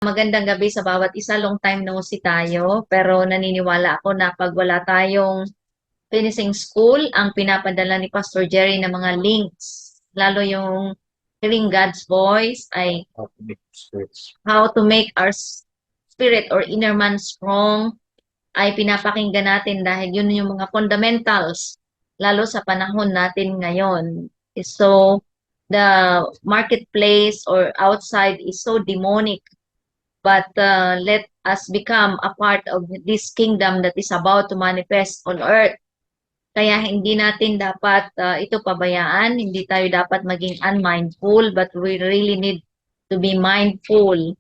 Magandang gabi sa bawat isa. Long time no see tayo. Pero naniniwala ako na pag wala tayong finishing school, ang pinapadala ni Pastor Jerry ng mga links, lalo yung Hearing God's Voice, ay how to make our spirit or inner man strong, ay pinapakinggan natin dahil yun yung mga fundamentals, lalo sa panahon natin ngayon. So, the marketplace or outside is so demonic, but let us become a part of this kingdom that is about to manifest on earth. Kaya hindi natin dapat ito pabayaan, hindi tayo dapat maging unmindful, but we really need to be mindful.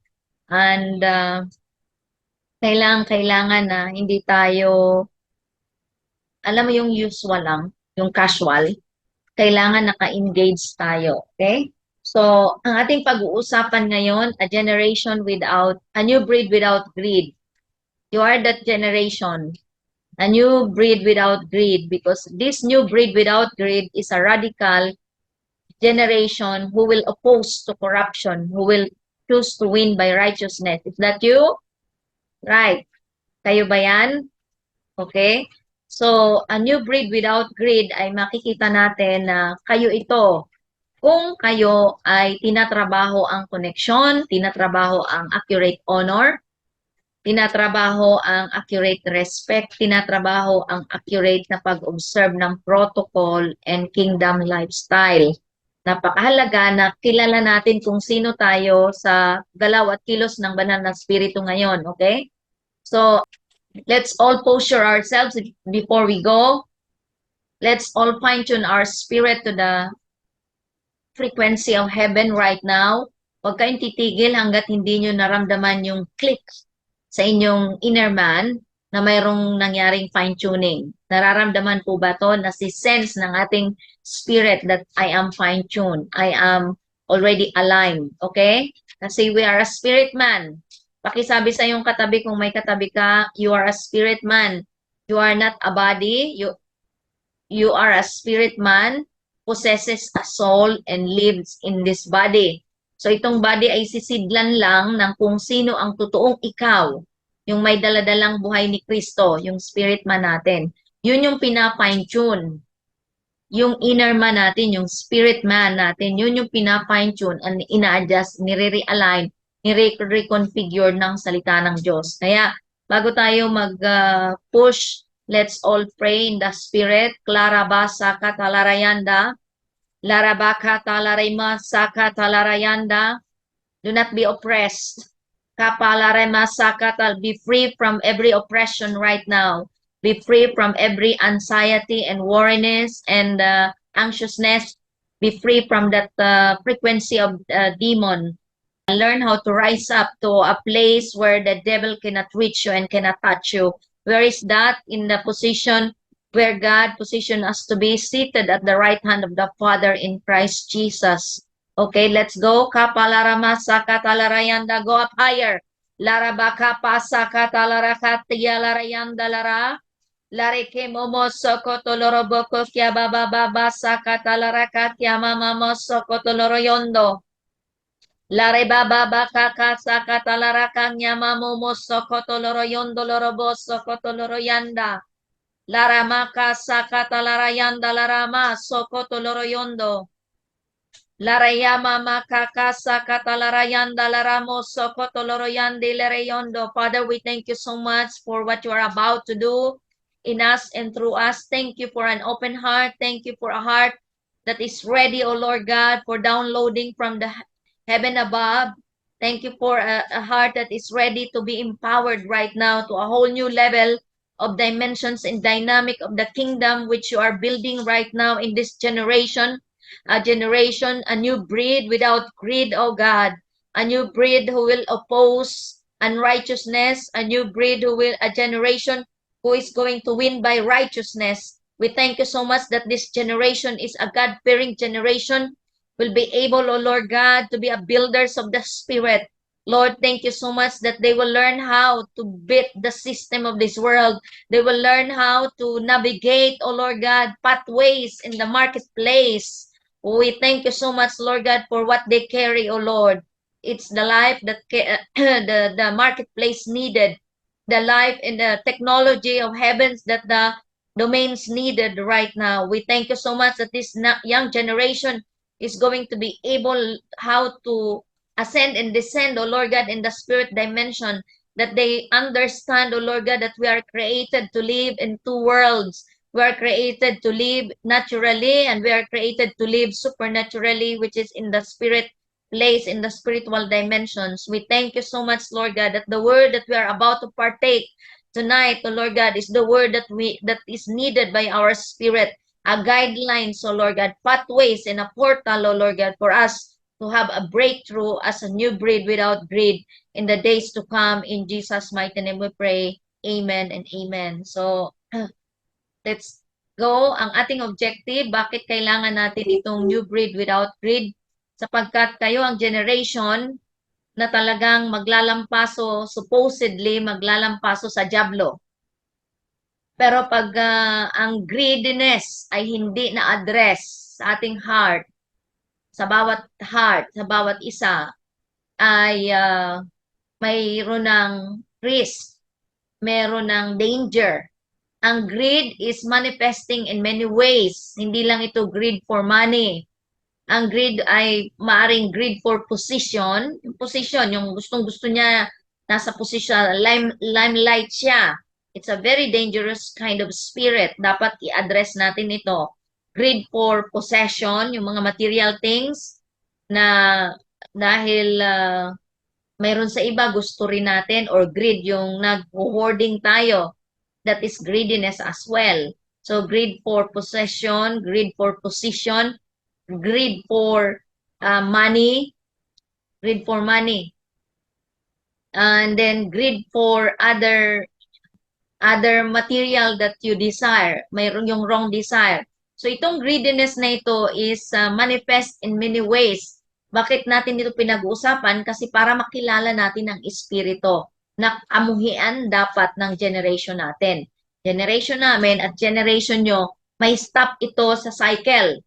And kailangan na hindi tayo, alam mo yung usual lang, yung casual, kailangan naka-engage tayo. Okay? So, ang ating pag-uusapan ngayon, a new breed without greed. You are that generation, a new breed without greed, because this new breed without greed is a radical generation who will oppose to corruption, who will choose to win by righteousness. Is that you? Right. Kayo ba yan? Okay? So, a new breed without greed ay makikita natin na kayo ito. Kung kayo ay tinatrabaho ang connection, tinatrabaho ang accurate honor, tinatrabaho ang accurate respect, tinatrabaho ang accurate na pag-observe ng protocol and kingdom lifestyle. Napakahalaga na kilala natin kung sino tayo sa galaw at kilos ng banal na spirito ngayon, okay? So, let's all posture ourselves before we go. Let's all fine-tune our spirit to the frequency of heaven right now. Huwag kayong titigil hanggat hindi nyo naramdaman yung click sa inyong inner man na mayroong nangyaring fine-tuning. Nararamdaman po ba to na si sense ng ating spirit that I am fine-tuned, I am already aligned, okay? Kasi we are a spirit man. Pakisabi sa iyong katabi, kung may katabi ka, you are a spirit man. You are not a body, you are a spirit man, possesses a soul and lives in this body. So itong body ay sisidlan lang ng kung sino ang totoong ikaw, yung may daladalang buhay ni Kristo, yung spirit man natin. Yun yung pina-fine-tune. Yung inner man natin, yung spirit man natin, yun yung pina-fine-tune and ina-adjust, nire-realign, nire-reconfigure ng salita ng Diyos. Kaya bago tayo mag-push, let's all pray in the spirit. Clarabasa katalarayanda. Larabaka talarima saka talarayanda. Do not be oppressed. Kapalarema sakatal. Be free from every oppression right now. Be free from every anxiety and worriness and anxiousness. Be free from that frequency of demon. Learn how to rise up to a place where the devil cannot reach you and cannot touch you. Where is that? In the position where God positioned us to be seated at the right hand of the Father in Christ Jesus. Okay, let's go. Kapalarama sakatalarayanda. Go up higher. Larabaka pasakatalarakatia larayanda lara. Lareke momo sokoto loroboko kya baba baba sakatalarakatia mama mo sokoto loroyondo. Lare baba baka kasakatalaraka nyamamu mo sokoto loroyondo lorobo sokoto loroyanda. Laramaka sakatalarayanda larama sokoto loroyondo. Larayama makaka sakatalarayanda laramo sokoto loroyande lareyondo. Father, we thank you so much for what you are about to do in us and through us. Thank you for an open heart. Thank you for a heart that is ready, O Lord God, for downloading from the heaven above. Thank you for a heart that is ready to be empowered right now to a whole new level of dimensions and dynamic of the kingdom which you are building right now in this generation. A generation, a new breed without greed, oh God. A new breed who will oppose unrighteousness. A new breed a generation who is going to win by righteousness. We thank you so much that this generation is a God-fearing generation, will be able, oh Lord God, to be a builders of the Spirit. Lord, thank you so much that they will learn how to beat the system of this world. They will learn how to navigate, oh Lord God, pathways in the marketplace. We thank you so much, Lord God, for what they carry, oh Lord. It's the life that the marketplace needed, the life and the technology of heavens that the domains needed right now. We thank you so much that this young generation is going to be able how to ascend and descend, oh Lord God, in the spirit dimension, that they understand, oh Lord God, that we are created to live in two worlds. We are created to live naturally and we are created to live supernaturally, which is in the spirit place, in the spiritual dimensions. We thank you so much, Lord God, that the word that we are about to partake tonight, oh Lord God, is the word that is needed by our spirit, a guideline, so Lord God, pathways and a portal, oh Lord God, for us to have a breakthrough as a new breed without greed in the days to come. In Jesus' mighty name we pray. Amen and amen. So, let's go. Ang ating objective, bakit kailangan natin itong new breed without greed? Sapagkat kayo ang generation na talagang maglalampaso, supposedly maglalampaso sa dyablo. Pero pag ang greediness ay hindi na-address sa ating heart, sa bawat isa, ay mayroon ng risk, mayroon ng danger. Ang greed is manifesting in many ways. Hindi lang ito greed for money. Ang greed ay maaring greed for position. Yung position, yung gustong-gusto niya nasa position, limelight siya. It's a very dangerous kind of spirit. Dapat i-address natin ito. Greed for possession, yung mga material things na dahil mayroon sa iba gusto rin natin, or greed yung nag-hoarding tayo. That is greediness as well. So greed for possession, greed for position, greed for money, greed for money, and then greed for other material that you desire. Mayroon yung wrong desire. So itong greediness na ito is manifest in many ways. Bakit natin ito pinag-uusapan? Kasi para makilala natin ang espiritu na amuhian dapat ng generation natin. Generation namin at generation nyo, may stop ito sa cycle.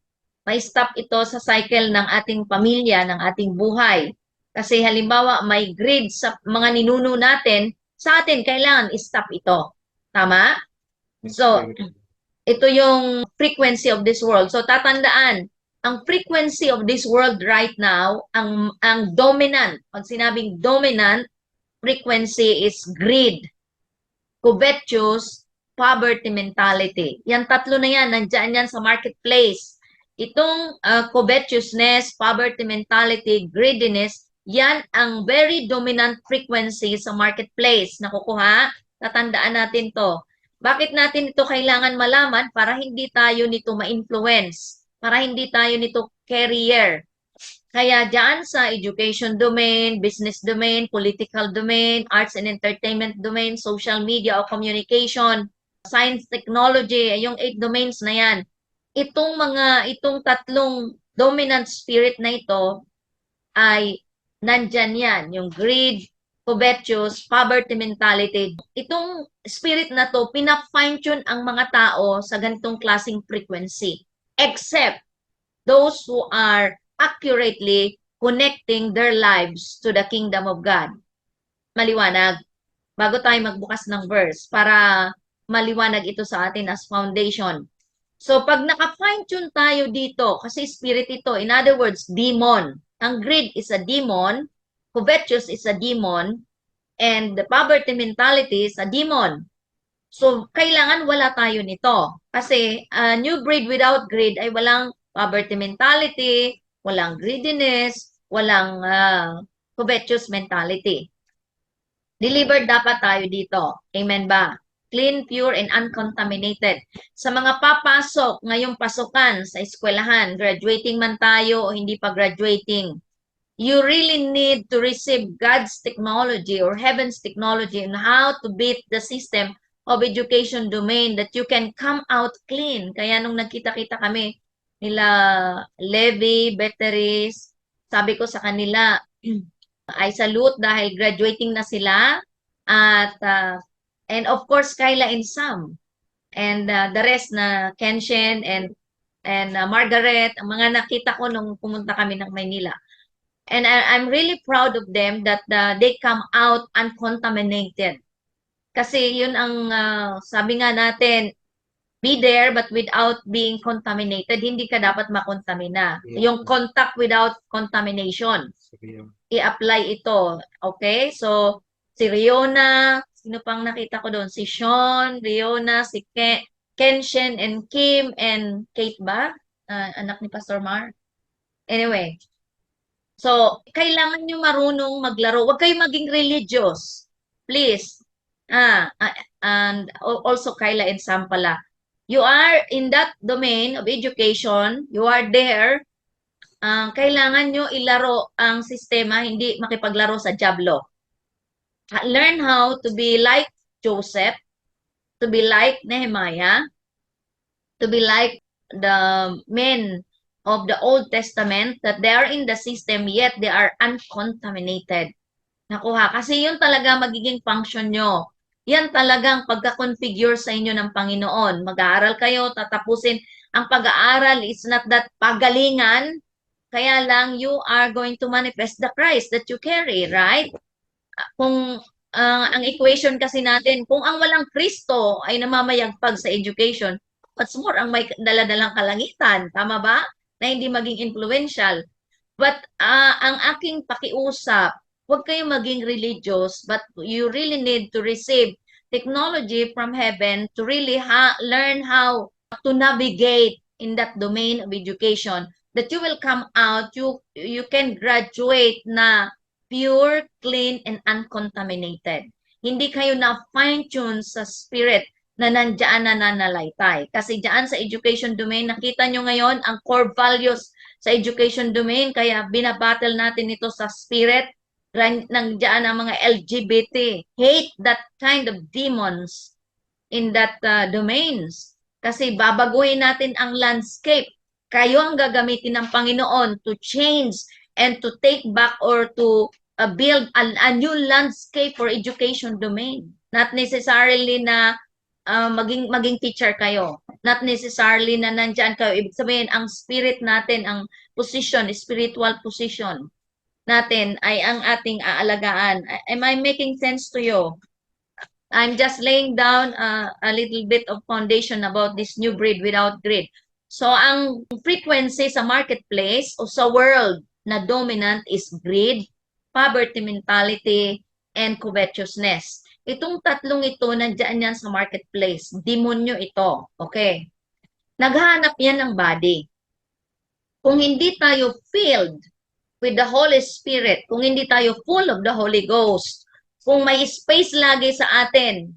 May stop ito sa cycle ng ating pamilya, ng ating buhay. Kasi halimbawa, may greed sa mga ninuno natin, sa atin kailangan i-stop ito. Tama? So, ito yung frequency of this world. So, tatandaan, ang frequency of this world right now, ang dominant, pag sinabing dominant, frequency is greed, covetous, poverty mentality. Yan tatlo na yan, nandyan yan sa marketplace. Itong covetousness, poverty mentality, greediness, yan ang very dominant frequency sa marketplace. Nakukuha? Tatandaan natin to. Bakit natin ito kailangan malaman? Para hindi tayo nito ma-influence. Para hindi tayo nito carrier. Kaya dyan sa education domain, business domain, political domain, arts and entertainment domain, social media o communication, science, technology, yung 8 domains na yan. Itong tatlong dominant spirit na ito ay nandyan yan. Yung greed, covetous, poverty mentality. Itong spirit na to, pina-fine-tune ang mga tao sa ganitong klaseng frequency. Except those who are accurately connecting their lives to the kingdom of God. Maliwanag. Bago tayo magbukas ng verse, para maliwanag ito sa atin as foundation. So, pag naka-fine-tune tayo dito, kasi spirit ito, in other words, demon. Ang greed is a demon, covetous is a demon, and the poverty mentality is a demon. So, kailangan wala tayo nito. Kasi new breed without greed ay walang poverty mentality, walang greediness, walang covetous mentality. Delivered dapat tayo dito. Amen ba? Clean, pure, and uncontaminated. Sa mga papasok ngayong pasukan sa eskwelahan, graduating man tayo o hindi pa graduating, you really need to receive God's technology or heaven's technology on how to beat the system of education domain that you can come out clean. Kaya nung nagkita-kita kami nila Levi, Beteris, sabi ko sa kanila, I salute dahil graduating na sila at and of course Kyla and Sam and the rest na Kenshin and Margaret, ang mga nakita ko nung pumunta kami ng Maynila. And I'm really proud of them that they come out uncontaminated. Kasi yun ang sabi nga natin, be there but without being contaminated. Hindi ka dapat makontamina. Yung contact without contamination. I-apply ito. Okay? So, si Riona, sino pang nakita ko doon? Si Sean, Riona, si Kenshen, and Kim, and Kate ba? Anak ni Pastor Mar. Anyway, so, kailangan nyo marunong maglaro. Huwag kayo maging religious. Please. And also Kyla and Sam pala. You are in that domain of education. You are there. Kailangan nyo ilaro ang sistema, hindi makipaglaro sa Diablo. Learn how to be like Joseph, to be like Nehemiah, to be like the men of the Old Testament, that they are in the system yet they are uncontaminated. Nakuha. Kasi yun talaga magiging function nyo. Yan talagang pagka-configure sa inyo ng Panginoon. Mag-aaral kayo, tatapusin. Ang pag-aaral is not that pagalingan, kaya lang you are going to manifest the Christ that you carry, right? Kung ang equation kasi natin, kung ang walang Kristo ay namamayagpag sa education, what's more, ang may daladalang kalangitan, tama ba? Na hindi maging influential. But ang aking pakiusap, huwag kayong maging religious, but you really need to receive technology from heaven to really learn how to navigate in that domain of education, that you will come out, you can graduate na pure, clean, and uncontaminated. Hindi kayo na fine-tune sa spirit na nandiyan na nananalaytay. Kasi diyan sa education domain, nakita nyo ngayon ang core values sa education domain, kaya binabattle natin ito sa spirit, nandiyan ang mga LGBT. Hate that kind of demons in that domains. Kasi babaguhin natin ang landscape. Kayo ang gagamitin ng Panginoon to change and to take back or to build a new landscape for education domain. Not necessarily na maging teacher kayo. Not necessarily na nandyan kayo. Ibig sabihin, ang spirit natin, ang position, spiritual position natin ay ang ating aalagaan. Am I making sense to you? I'm just laying down a little bit of foundation about this new breed without greed. So, ang frequency sa marketplace o sa world na dominant is greed, poverty mentality, and covetousness. Itong tatlong ito, nandiyan yan sa marketplace. Demonyo ito. Okay. Naghahanap yan ng body. Kung hindi tayo filled with the Holy Spirit, kung hindi tayo full of the Holy Ghost, kung may space lagi sa atin,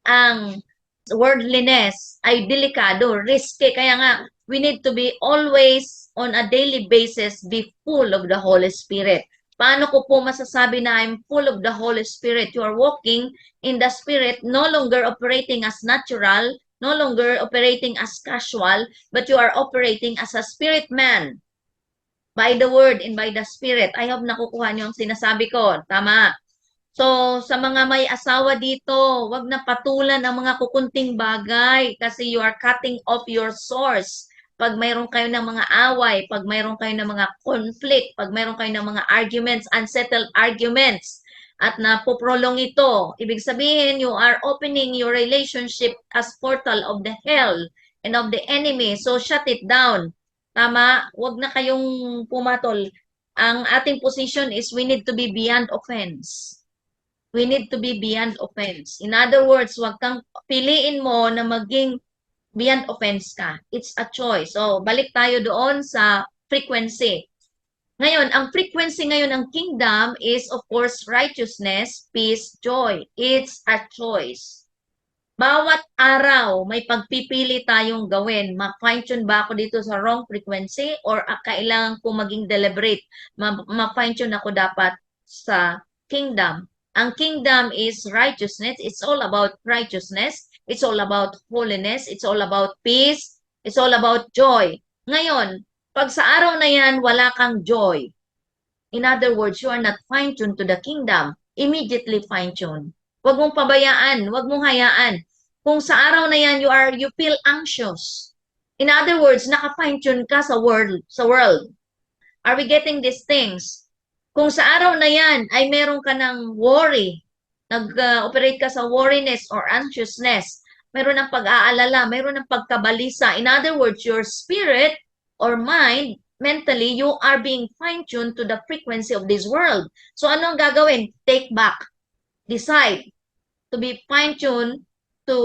ang worldliness ay delikado, risky. Kaya nga, we need to be always on a daily basis be full of the Holy Spirit. Paano ko po masasabi na I'm full of the Holy Spirit? You are walking in the Spirit, no longer operating as natural, no longer operating as casual, but you are operating as a spirit man. By the Word and by the Spirit. I hope nakukuha niyo ang sinasabi ko. Tama. So, sa mga may asawa dito, wag na patulan ang mga kukunting bagay kasi you are cutting off your source. Pag mayroon kayo ng mga away, pag mayroon kayo ng mga conflict, pag mayroon kayo ng mga arguments, unsettled arguments, at napoprolong ito, ibig sabihin, you are opening your relationship as portal of the hell and of the enemy. So, shut it down. Tama? Wag na kayong pumatol. Ang ating position is we need to be beyond offense. We need to be beyond offense. In other words, wag kang piliin mo na maging beyond offense ka. It's a choice. So, balik tayo doon sa frequency. Ngayon, ang frequency ngayon ng kingdom is, of course, righteousness, peace, joy. It's a choice. Bawat araw, may pagpipili tayong gawin. Ma-fine-tune ba ako dito sa wrong frequency or kailangan ko maging deliberate? Ma-fine-tune ako dapat sa kingdom. Ang kingdom is righteousness. It's all about righteousness. It's all about holiness. It's all about peace. It's all about joy. Ngayon, pag sa araw na yan, wala kang joy. In other words, you are not fine-tuned to the kingdom. Immediately fine-tuned. Huwag mong pabayaan. Huwag mong hayaan. Kung sa araw na yan, you feel anxious. In other words, naka-fine-tune ka sa world. Are we getting these things? Kung sa araw na yan ay meron ka ng worry, nag-operate ka sa worriness or anxiousness, meron ng pag-aalala, meron ng pagkabalisa. In other words, your spirit or mind, mentally, you are being fine-tuned to the frequency of this world. So ano ang gagawin? Take back. Decide to be fine-tuned to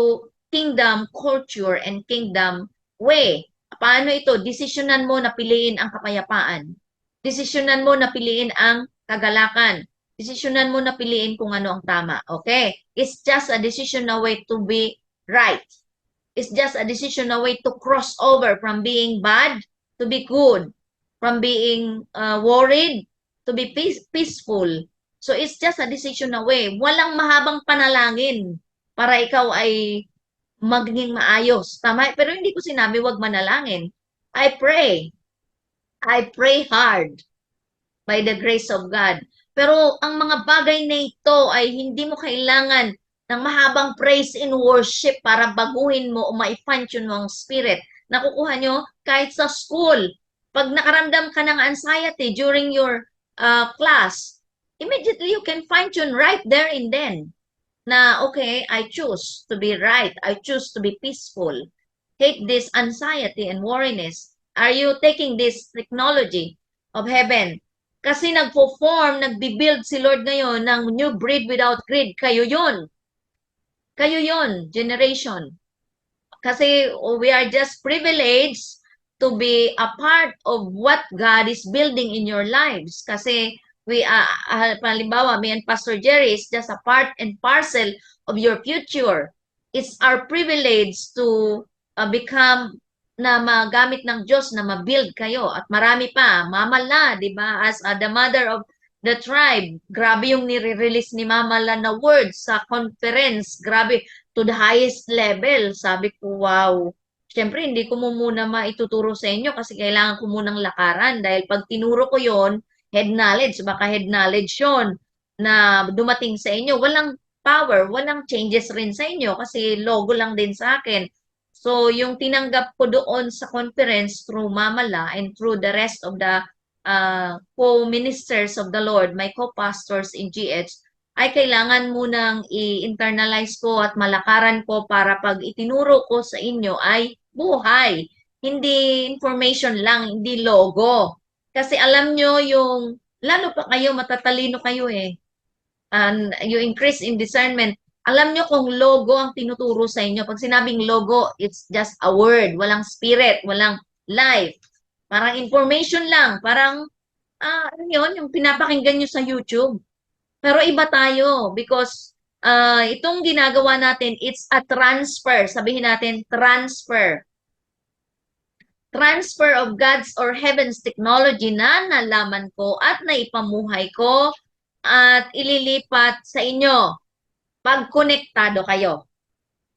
kingdom culture and kingdom way. Paano ito? Desisyonan mo na piliin ang kapayapaan. Desisyonan mo na piliin ang kagalakan. Desisyonan mo na piliin kung ano ang tama. Okay? It's just a decision away to be right. It's just a decision away to cross over from being bad to be good. From being worried to be peaceful. So it's just a decision away. Walang mahabang panalangin para ikaw ay maging maayos. Tama? Pero hindi ko sinabi wag manalangin. I pray. I pray hard by the grace of God. Pero ang mga bagay na ito ay hindi mo kailangan ng mahabang praise and worship para baguhin mo o ma-function mo ang spirit. Nakukuha nyo kahit sa school. Pag nakaramdam ka ng anxiety during your class, immediately you can fine-tune right there and then na, okay, I choose to be right. I choose to be peaceful. Take this anxiety and worriness. Are you taking this technology of heaven? Kasi nagpo-form, nagbi-build si Lord ngayon ng new breed without greed. Kayo yun. Kayo yun, generation. Kasi we are just privileged to be a part of what God is building in your lives. Kasi we halimbawa, me and Pastor Jerry is just a part and parcel of your future. It's our privilege to become na magamit ng Diyos na ma-build kayo. At marami pa, Mama La, di ba? As the mother of the tribe, grabe yung nire-release ni Mama La na words sa conference. Grabe, to the highest level. Sabi ko, wow. Siyempre, hindi ko muna maituturo sa inyo kasi kailangan ko munang lakaran. Dahil pag tinuro ko yon head knowledge, baka head knowledge yon na dumating sa inyo. Walang power, walang changes rin sa inyo kasi logo lang din sa akin. So, yung tinanggap ko doon sa conference through Mama La and through the rest of the co-ministers of the Lord, my co-pastors in GH, ay kailangan munang i-internalize ko at malakaran ko para pag itinuro ko sa inyo ay buhay. Hindi information lang, hindi logo. Kasi alam nyo yung, lalo pa kayo, matatalino kayo eh. And you increase in discernment. Alam nyo kung logo ang tinuturo sa inyo. Pag sinabing logo, it's just a word. Walang spirit, walang life. Parang information lang. Parang, ano yun, yung pinapakinggan nyo sa YouTube. Pero iba tayo because itong ginagawa natin, it's a transfer. Sabihin natin, transfer. Transfer of God's or heaven's technology na nalaman ko at naipamuhay ko at ililipat sa inyo pag konektado kayo.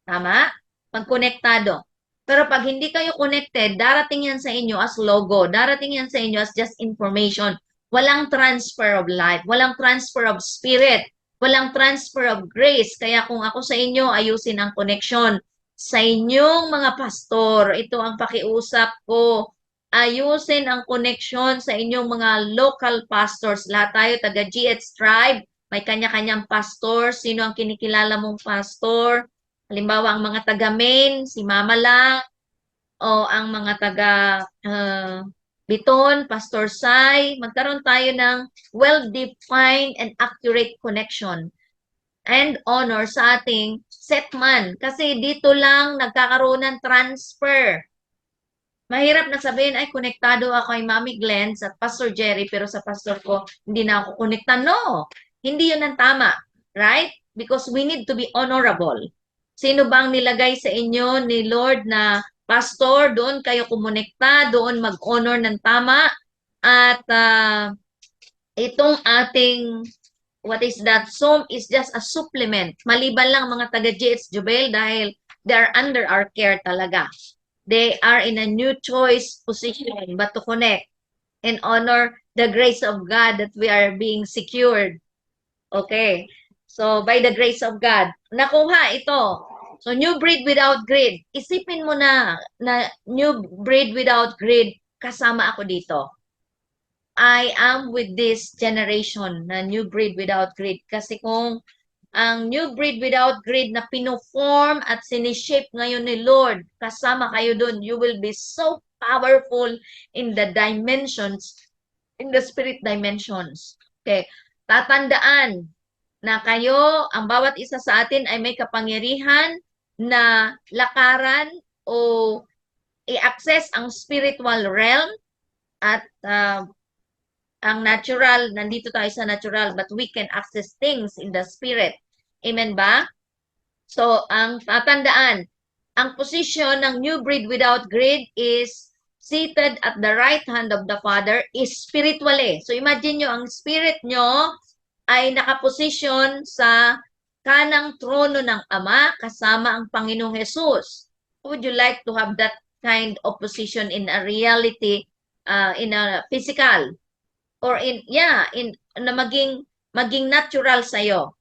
Tama? Pag konektado. Pero pag hindi kayo connected, darating yan sa inyo as logo. Darating yan sa inyo as just information. Walang transfer of life. Walang transfer of spirit. Walang transfer of grace. Kaya kung ako sa inyo, ayusin ang connection. Sa inyong mga pastor, ito ang pakiusap ko. Ayusin ang connection sa inyong mga local pastors. Lahat tayo taga GH Tribe. May kanya-kanyang pastor. Sino ang kinikilala mong pastor? Halimbawa, ang mga taga Maine, si Mama lang, o ang mga taga Biton, Pastor Sai, magkaroon tayo ng well-defined and accurate connection and honor sa ating setman. Kasi dito lang nagkakaroon ng transfer. Mahirap na sabihin, ay, konektado ako kay Mami Glenn at Pastor Jerry, pero sa pastor ko, hindi na ako konekta. No, hindi yun ang tama. Right? Because we need to be honorable. Sino bang nilagay sa inyo ni Lord na pastor? Doon kayo kumonekta, doon mag-honor ng tama. At itong ating, what is that? Psalm is just a supplement. Maliban lang mga taga-GH Jubel dahil they are under our care talaga. They are in a new choice position but to connect and honor the grace of God that we are being secured. Okay. So, by the grace of God, nakuha ito. So, new breed without greed. Isipin mo na new breed without greed, kasama ako dito. I am with this generation na new breed without greed. Kasi kung ang new breed without greed na pinoform at sinishape ngayon ni Lord, kasama kayo dun, you will be so powerful in the dimensions, in the spirit dimensions. Okay. Tatandaan na kayo, ang bawat isa sa atin ay may kapangyarihan na lakaran o i-access ang spiritual realm at ang natural, nandito tayo sa natural, but we can access things in the spirit. Amen ba? So, ang tatandaan, ang position ng new breed without greed is seated at the right hand of the Father is spiritually. So, imagine nyo, ang spirit nyo ay nakaposisyon sa kanang trono ng Ama kasama ang Panginoong Jesus. Would you like to have that kind of position in a reality, in a physical? Or na maging natural sa'yo.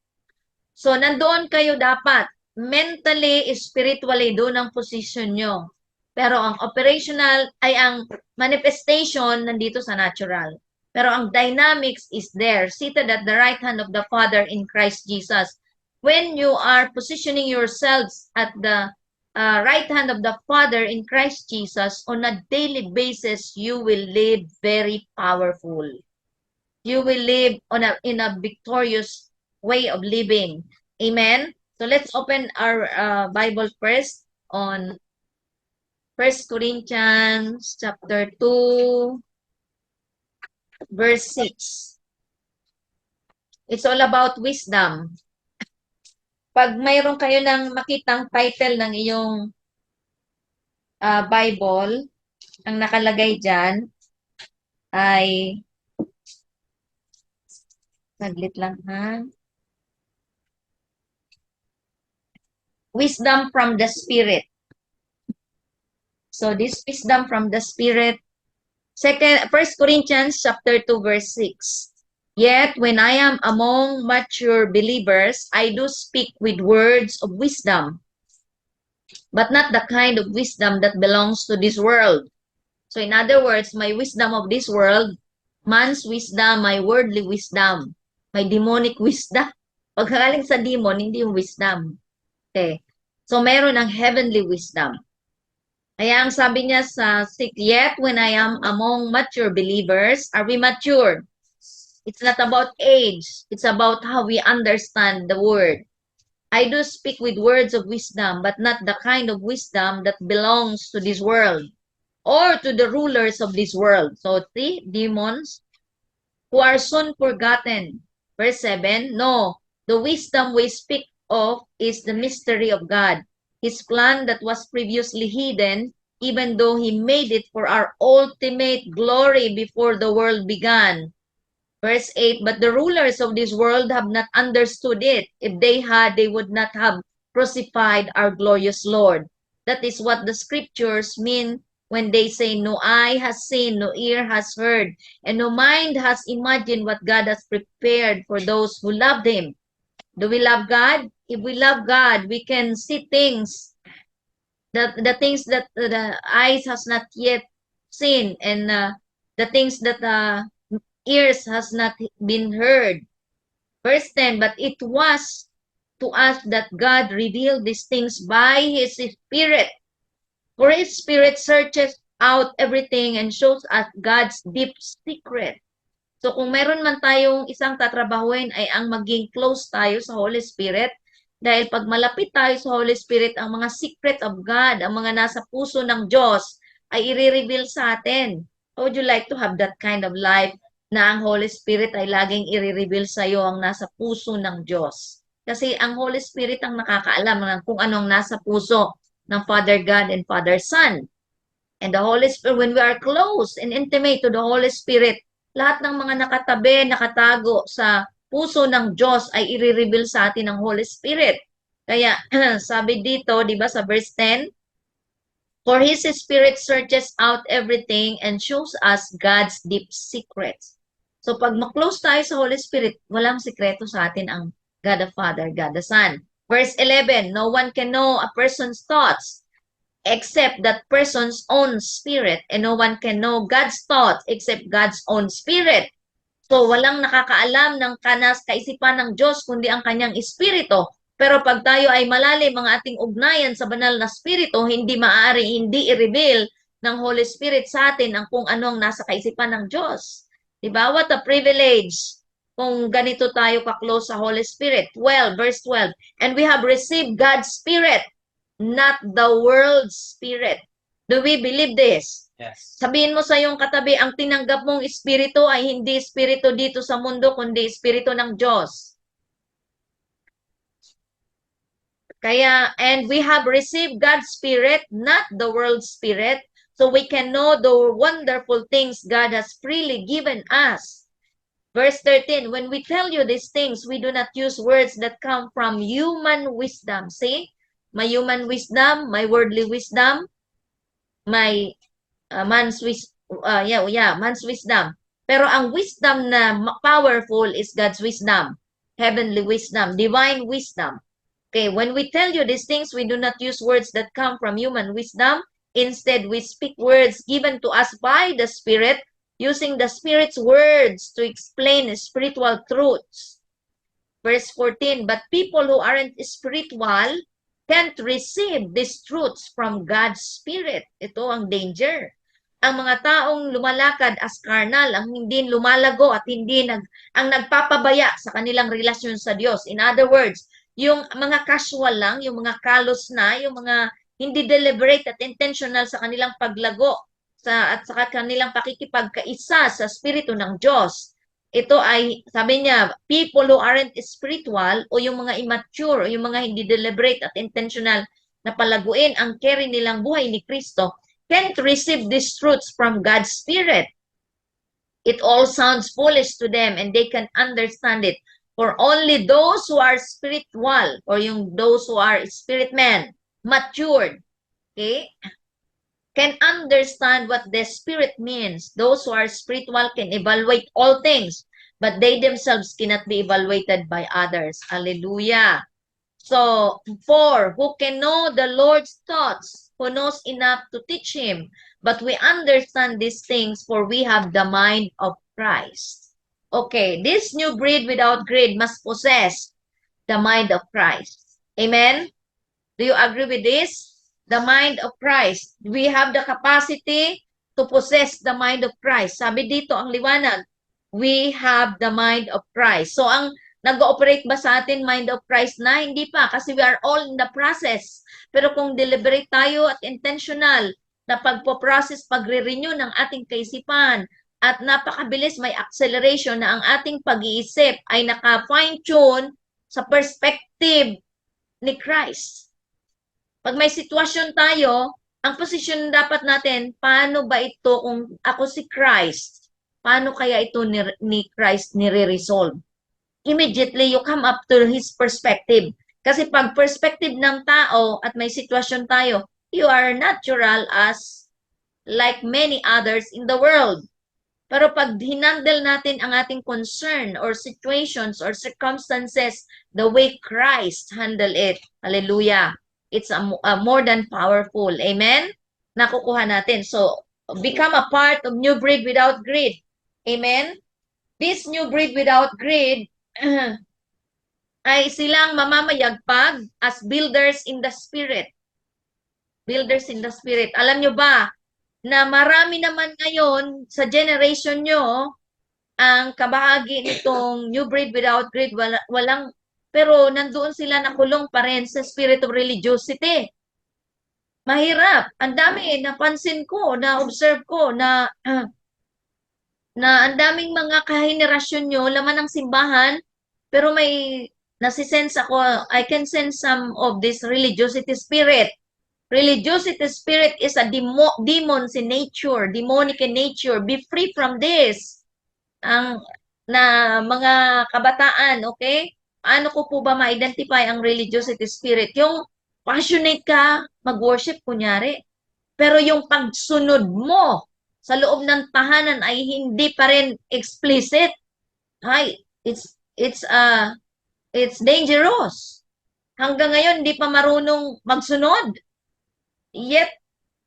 So, nandoon kayo dapat, mentally, spiritually, doon ang position nyo. Pero ang operational, ay ang manifestation, nandito sa natural. Pero ang dynamics is there, seated at the right hand of the Father in Christ Jesus. When you are positioning yourselves at the right hand of the Father in Christ Jesus, on a daily basis, you will live very powerful. You will live in a victorious way of living. Amen? So let's open our Bible first on 1 Corinthians chapter 2, verse 6. It's all about wisdom. Pag mayroon kayo ng makitang title ng iyong Bible, ang nakalagay dyan ay saglit lang ha. Wisdom from the Spirit. So this wisdom from the Spirit, 1 Corinthians chapter 2, verse 6. Yet when I am among mature believers, I do speak with words of wisdom, but not the kind of wisdom that belongs to this world. So in other words, my wisdom of this world, man's wisdom, my worldly wisdom, my demonic wisdom. Pagkagaling sa demon, hindi yung wisdom. Okay. So meron ng heavenly wisdom. Kaya ang sabi niya sa 6, yet when I am among mature believers, are we mature? It's not about age. It's about how we understand the word. I do speak with words of wisdom, but not the kind of wisdom that belongs to this world or to the rulers of this world. So, demons who are soon forgotten. Verse 7, no, the wisdom we speak of is the mystery of God, His plan that was previously hidden, even though He made it for our ultimate glory before the world began. Verse 8, but the rulers of this world have not understood it. If they had, they would not have crucified our glorious Lord. That is what the scriptures mean when they say, no eye has seen, no ear has heard, and no mind has imagined what God has prepared for those who loved Him. Do we love God? If we love God, we can see things, the things that the eyes has not yet seen, and the things that ears has not been heard. Verse 10, but it was to us that God revealed these things by His Spirit. For His Spirit searches out everything and shows us God's deep secret. So kung meron man tayong isang tatrabahuin ay ang maging close tayo sa Holy Spirit. Dahil pag malapit tayo sa Holy Spirit, ang mga secret of God, ang mga nasa puso ng Diyos ay i-reveal sa atin. How would you like to have that kind of life na ang Holy Spirit ay laging i-reveal sa iyo ang nasa puso ng Diyos? Kasi ang Holy Spirit ang nakakaalam ng kung anong nasa puso ng Father God and Father Son. And the Holy Spirit, when we are close and intimate to the Holy Spirit, lahat ng mga nakatabi, nakatago sa puso ng Diyos ay i-reveal sa atin ng Holy Spirit. Kaya sabi dito, di ba sa verse 10, for His Spirit searches out everything and shows us God's deep secrets. So pag ma-close tayo sa Holy Spirit, walang sikreto sa atin ang God the Father, God the Son. Verse 11, no one can know a person's thoughts except that person's own spirit, and no one can know God's thoughts except God's own spirit. So, walang nakakaalam ng kaisipan ng Diyos kundi ang kanyang espiritu. Pero pag tayo ay malalim ang ating ugnayan sa banal na espiritu, hindi i-reveal ng Holy Spirit sa atin ang kung anong nasa kaisipan ng Diyos. Diba? What a privilege kung ganito tayo ka-close sa Holy Spirit. 12, verse 12. And we have received God's Spirit, not the world's spirit. Do we believe this? Yes. Sabihin mo sa iyong katabi, ang tinanggap mong espiritu ay hindi espiritu dito sa mundo, kundi espiritu ng Diyos. Kaya, and we have received God's Spirit, not the world's spirit, so we can know the wonderful things God has freely given us. Verse 13, when we tell you these things, we do not use words that come from human wisdom. See? May human wisdom, may worldly wisdom, may man's wisdom. Pero ang wisdom na powerful is God's wisdom, heavenly wisdom, divine wisdom. Okay, when we tell you these things, we do not use words that come from human wisdom. Instead, we speak words given to us by the Spirit, using the Spirit's words to explain spiritual truths. Verse 14, but people who aren't spiritual can't receive these truths from God's Spirit. Ito ang danger. Ang mga taong lumalakad as carnal, ang hindi lumalago at ang nagpapabaya sa kanilang relasyon sa Diyos. In other words, yung mga casual lang, yung mga kalos na, yung mga hindi deliberate at intentional sa kanilang paglago at sa kanilang pakikipagkaisa sa Espiritu ng Diyos. Ito ay, sabi niya, people who aren't spiritual o yung mga immature o yung mga hindi deliberate at intentional na palaguin ang carry nilang buhay ni Kristo can't receive these truths from God's Spirit. It all sounds foolish to them and they can understand it. For only those who are spiritual or those who are spirit men, matured, okay, can understand what the Spirit means. Those who are spiritual can evaluate all things, but they themselves cannot be evaluated by others. Hallelujah. So, 4, who can know the Lord's thoughts, who knows enough to teach him, but we understand these things, for we have the mind of Christ. Okay, this new breed without greed must possess the mind of Christ. Amen? Do you agree with this? The mind of Christ. We have the capacity to possess the mind of Christ. Sabi dito ang liwanag, we have the mind of Christ. So ang nag-ooperate ba sa atin mind of Christ na? Hindi pa, kasi we are all in the process. Pero kung deliberate tayo at intentional na pagpo-process, pagre-renew ng ating kaisipan, at napakabilis, may acceleration na ang ating pag-iisip ay naka-fine-tune sa perspective ni Christ. Pag may sitwasyon tayo, ang posisyon dapat natin, paano ba ito kung ako si Christ? Paano kaya ito ni Christ nire-resolve? Immediately, you come up to his perspective. Kasi pag perspective ng tao at may sitwasyon tayo, you are natural as like many others in the world. Pero pag hinandle natin ang ating concern or situations or circumstances the way Christ handle it, hallelujah, it's a more than powerful. Amen? Nakukuha natin. So, become a part of new breed without greed. Amen? This new breed without greed ay silang mamamayagpag as builders in the Spirit. Builders in the Spirit. Alam nyo ba na marami naman ngayon sa generation nyo ang kabahagi nitong new breed without greed, walang, pero nandoon sila nakulong pa rin sa spirit of religiosity. Mahirap. Ang dami, napansin ko, na-observe ko na ang daming mga kahenerasyon nyo, laman ng simbahan, pero may nasisense ako, I can sense some of this religiosity spirit. Religiosity spirit is a demons in nature, demonic in nature. Be free from this. Ang na mga kabataan, okay? Paano ko po ba ma-identify ang religiosity spirit? Yung passionate ka, mag-worship kunyari. Pero yung pagsunod mo sa loob ng tahanan ay hindi pa rin explicit. Ay, it's dangerous. Hanggang ngayon, hindi pa marunong magsunod. Yet,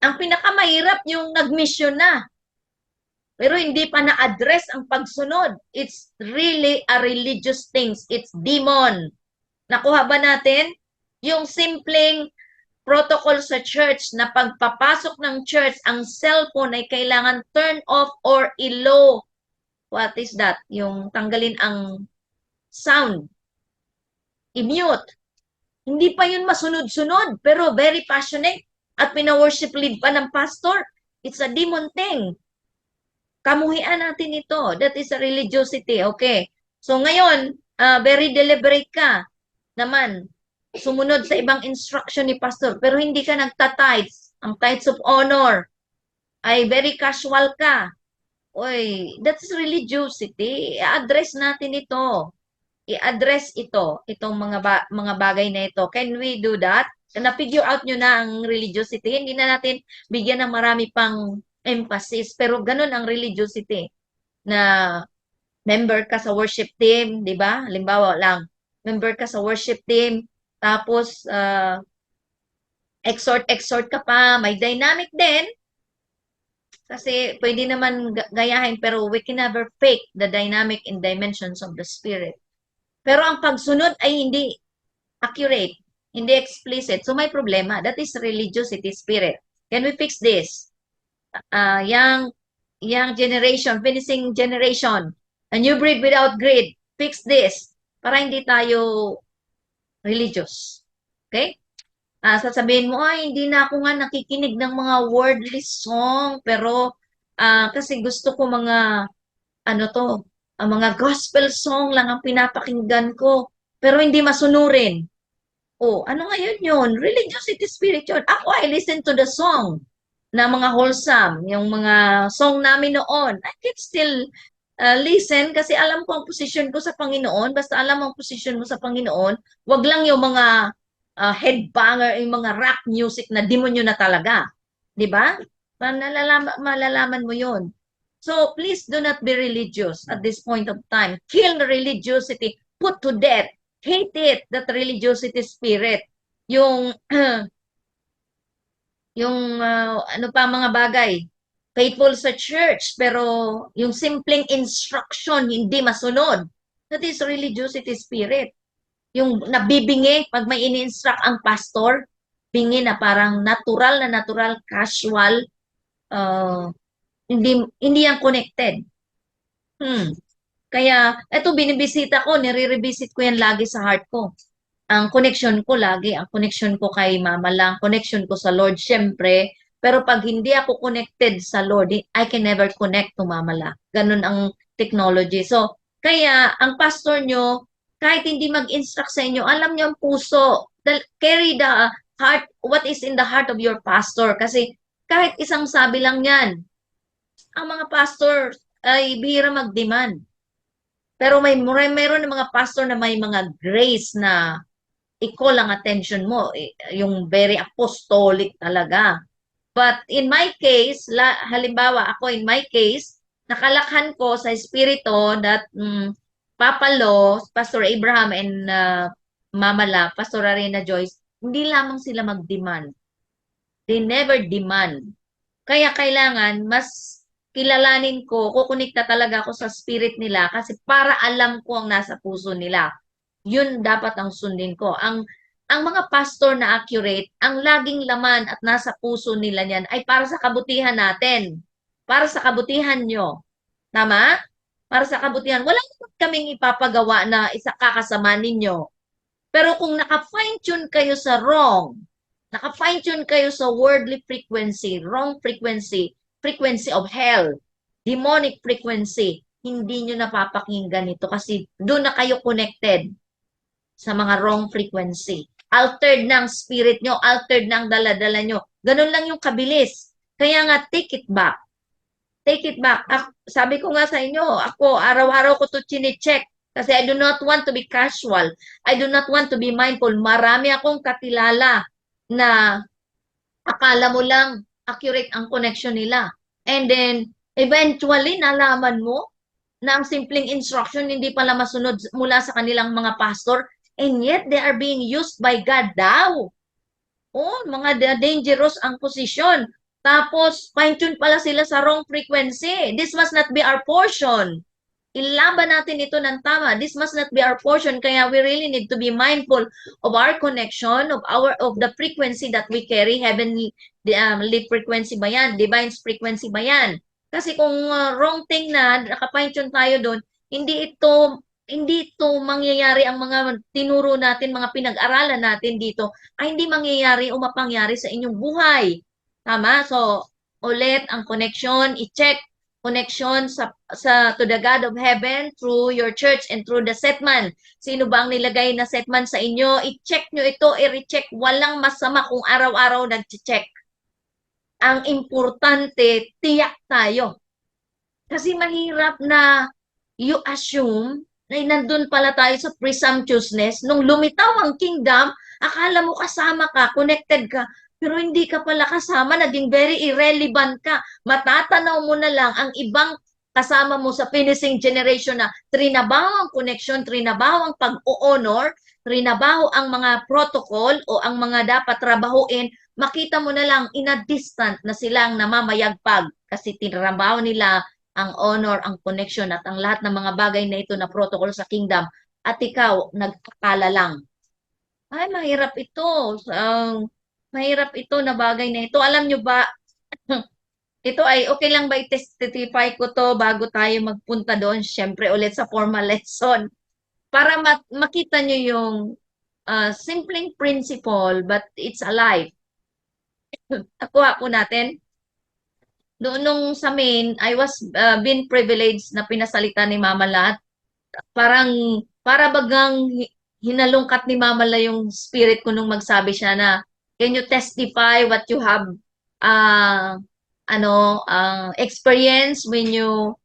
ang pinakamahirap yung nag-mission na. Pero hindi pa na-address ang pagsunod. It's really a religious things. It's demon. Nakuha ba natin? Yung simpleng protocol sa church na pagpapasok ng church, ang cellphone ay kailangan turn off or i-low. What is that? Yung tanggalin ang sound. I-mute. Hindi pa yun masunod-sunod, pero very passionate. At pina-worship lead pa ng pastor. It's a demon thing. Kamuhian natin ito. That is a religiosity. Okay. So ngayon, very deliberate ka naman. Sumunod sa ibang instruction ni pastor. Pero hindi ka nagta-tithes. Ang tithes of honor ay very casual ka. Oy, that's religiosity. I-address natin ito. I-address ito. Itong mga bagay na ito. Can we do that? Na-figure out nyo na ang religiosity. Hindi na natin bigyan ng marami pang emphasis. Pero ganun ang religiosity. Na member ka sa worship team, di ba? Halimbawa lang, member ka sa worship team, tapos exhort ka pa, may dynamic din, kasi pwede naman gayahin, pero we can never fake the dynamic in dimensions of the spirit. Pero ang pagsunod ay hindi accurate, hindi explicit. So may problema. That is religiosity spirit. Can we fix this? Young generation, finishing generation, a new breed without greed. Fix this para hindi tayo religious. Okay? Sasabihin mo, ay, hindi na ako nga nakikinig ng mga wordless song, pero kasi gusto ko mga, ano to, mga gospel song lang ang pinapakinggan ko, pero hindi masunurin. Oh, ano ngayon yun? Religiosity spirit yun. Ako, I listen to the song na mga wholesome, yung mga song namin noon. I can still listen kasi alam ko ang posisyon ko sa Panginoon. Basta alam mo ang posisyon mo sa Panginoon, wag lang yung mga headbanger, yung mga rock music na demonyo na talaga. Di ba? Malalaman mo yun. So, please do not be religious at this point of time. Kill the religiosity. Put to death. Hate it, that religiosity spirit. Yung, yung ano pa mga bagay. Faithful sa church, pero yung simpleng instruction hindi masunod. That is religiosity spirit. Yung nabibingi pag may ini-instruct ang pastor, bingi na parang natural, casual, hindi yan connected. Kaya, eto binibisita ko, nire-revisit ko yan lagi sa heart ko. Ang connection ko lagi, ang connection ko kay Mama lang, connection ko sa Lord, syempre. Pero pag hindi ako connected sa Lord, I can never connect to Mama lang. Ganun ang technology. So, kaya, ang pastor nyo, kahit hindi mag-instruct sa inyo, alam nyo ang puso. Carry the heart, what is in the heart of your pastor. Kasi, kahit isang sabi lang yan, ang mga pastor ay bihira mag-demand. Pero meron ng mga pastor na may mga grace na i-call ang attention mo, yung very apostolic talaga. But in my case, halimbawa ako in my case, nakalakhan ko sa espiritu that Papa Lo, Pastor Abraham and Mama La, Pastor Arena Joyce, hindi lamang sila mag-demand. They never demand. Kaya kailangan mas kilalanin ko, kukunikta talaga ako sa spirit nila kasi para alam ko ang nasa puso nila. Yun dapat ang sundin ko. Ang mga pastor na accurate, ang laging laman at nasa puso nila niyan ay para sa kabutihan natin. Para sa kabutihan nyo. Tama? Para sa kabutihan. Walang kaming ipapagawa na isa kakasama ninyo. Pero kung naka-fine-tune kayo sa wrong, naka-fine-tune kayo sa worldly frequency, wrong frequency, frequency of hell, demonic frequency, hindi nyo napapakinggan ito kasi doon na kayo connected sa mga wrong frequency. Altered ng spirit nyo, altered ng dala-dala nyo. Ganun lang yung kabilis. Kaya nga, take it back. Take it back. Sabi ko nga sa inyo, ako, araw-araw ko to chine-check kasi I do not want to be casual. I do not want to be mindful. Marami akong kakilala na akala mo lang accurate ang connection nila. And then, eventually, nalaman mo na ang simpleng instruction hindi pala masunod mula sa kanilang mga pastor, and yet they are being used by God daw. Oh, mga dangerous ang posisyon. Tapos, fine-tune pala sila sa wrong frequency. This must not be our portion. Ilaban natin ito ng tama. This must not be our portion. Kaya we really need to be mindful of our connection, of the frequency that we carry. Heavenly frequency ba yan? Divine frequency ba yan? Kasi kung wrong thing na, nakapine-tune tayo doon, hindi ito mangyayari ang mga tinuro natin, mga pinag-aralan natin dito, ay hindi mangyayari o mapangyari sa inyong buhay. Tama? So, ulit ang connection, i-check connection sa to the God of heaven through your church and through the setman. Sino ba ang nilagay na setman sa inyo? I-check nyo ito, i-recheck. Walang masama kung araw-araw nag-check. Ang importante, tiyak tayo. Kasi mahirap na you assume na nandun pala tayo sa presumptuousness. Nung lumitaw ang kingdom, akala mo kasama ka, connected ka, pero hindi ka pala kasama, naging very irrelevant ka. Matatanaw mo na lang ang ibang kasama mo sa finishing generation na trinabaho ang connection, trinabaho ang pag-o-honor, trinabaho ang mga protocol o ang mga dapat trabahuin, makita mo na lang in a distant na silang namamayagpag kasi tinrabaho nila ang honor, ang connection at ang lahat ng mga bagay na ito na protocol sa kingdom at ikaw nagkakala lang. Ay, mahirap ito. Mahirap ito na bagay na ito. Alam nyo ba, ito ay okay lang ba i-testify ko to bago tayo magpunta doon? Siyempre ulit sa formal lesson. Para makita nyo yung simpleng principle but it's alive. Nakuha po natin. Doon nung sa main, I was been privileged na pinasalita ni Mama Lat. Para bagang hinalungkat ni Mama La yung spirit ko nung magsabi siya na, can you testify what you have uh, experience nung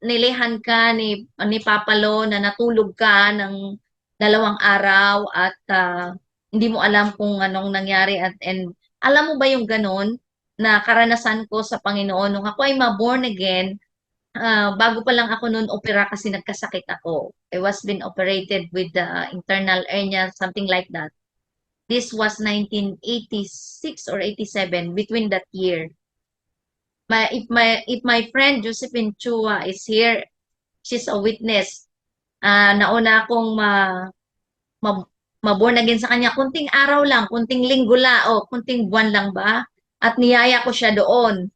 nilihan ka ni Papa Lo na natulog ka ng 2 araw at hindi mo alam kung anong nangyari and alam mo ba yung ganun na karanasan ko sa Panginoon nung ako ay ma-born again. Bago pa lang ako noon opera kasi nagkasakit ako. I was been operated with the internal hernia, something like that. This was 1986 or 87, between that year. If my friend Josephine Chua is here, she's a witness. Nauna akong ma, ma-born again sa kanya. Kunting araw lang, kunting linggo lang, o kunting buwan lang ba? At niyaya ko siya doon.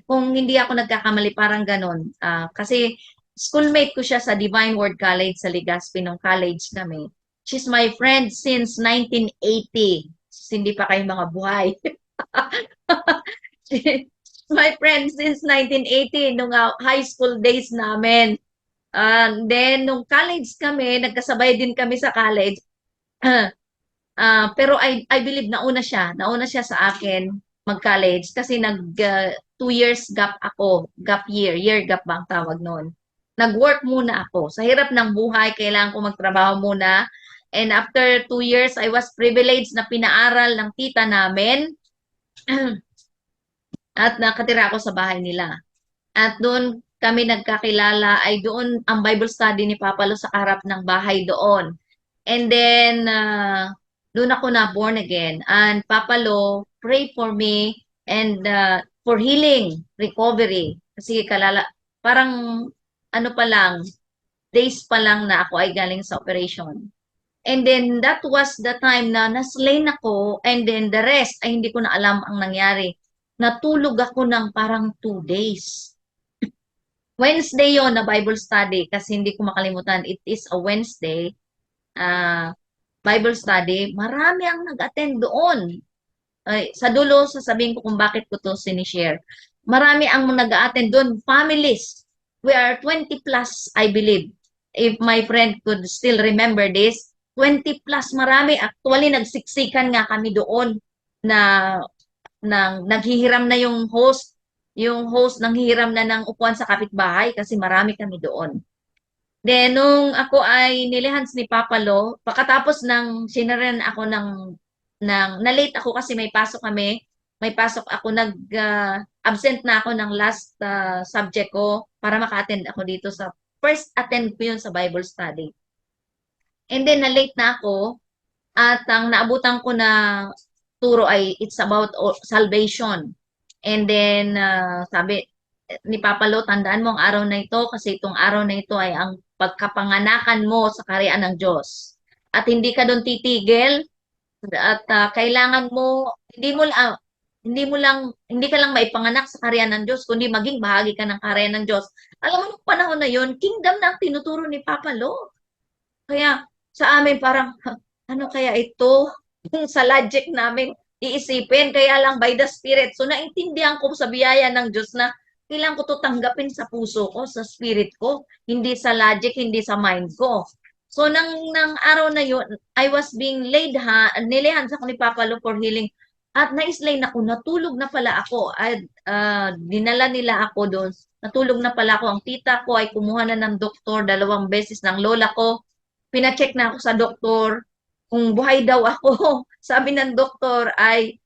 Kung hindi ako nagkakamali, parang ganon. Kasi schoolmate ko siya sa Divine Word College sa Legazpi nung college kami. She's my friend since 1980. Hindi pa kayo mga buhay. My friend since 1980, nung high school days namin. Then, nung college kami, nagkasabay din kami sa college. Pero I believe nauna siya. Nauna siya sa akin mag-college kasi 2 years gap ako. Gap year gap ba ang tawag noon. Nag-work muna ako. Sa hirap ng buhay, kailangan ko magtrabaho muna. And after 2 years, I was privileged na pinaaral ng tita namin. At nakatira ako sa bahay nila. At doon kami nagkakilala, ay doon ang Bible study ni Papa Lo sa harap ng bahay doon. And then, doon ako na born again. And Papa Lo, pray for me and for healing, recovery. Kasi parang ano pa lang, days pa lang na ako ay galing sa operation. And then that was the time na naslain ako and then the rest ay hindi ko na alam ang nangyari. Natulog ako ng parang 2 days. Wednesday yon na Bible study kasi hindi ko makalimutan. It is a Wednesday. Bible study, marami ang nag-attend doon. Sa dulo, sasabihin ko kung bakit ko to sinishare. Marami ang nag-attend doon, families. We are 20 plus, I believe. If my friend could still remember this, 20 plus, marami. Actually, nagsiksikan nga kami doon na naghihiram na yung host. Yung host nanghihiram na ng upuan sa kapitbahay kasi marami kami doon. Then, nung ako ay nilihans ni Papa Lo, pagkatapos ng sinaran ako na-late ako kasi may pasok kami, may pasok ako, absent na ako ng last subject ko para maka-attend ako dito first attend ko yun sa Bible study. And then, na-late na ako, At ang naabutan ko na turo ay it's about salvation. And then, sabi ni Papa Lo, tandaan mo ang araw na ito kasi itong araw na ito ay ang pagkapanganakan mo sa kaharian ng Diyos. At hindi ka doon titigil at kailangan mo, hindi ka lang maipanganak sa kaharian ng Diyos, kundi maging bahagi ka ng kaharian ng Diyos. Alam mo, nung panahon na yun, kingdom na ang tinuturo ni Papa Lo. Kaya sa amin parang, ano kaya ito? Yung sa logic namin iisipin, kaya lang by the Spirit. So naintindihan ko sa biyaya ng Diyos na kailangan ko to tanggapin sa puso ko, sa spirit ko, hindi sa logic, hindi sa mind ko. So nang araw na yun, I was being nilahan sa ni Papa Lo for healing. At na-slay na ko, natulog na pala ako. At dinala nila ako doon. Natulog na pala ako. Ang tita ko ay kumuha na ng doktor 2 beses ng lola ko. Pina-check na ako sa doktor kung buhay daw ako. Sabi ng doktor ay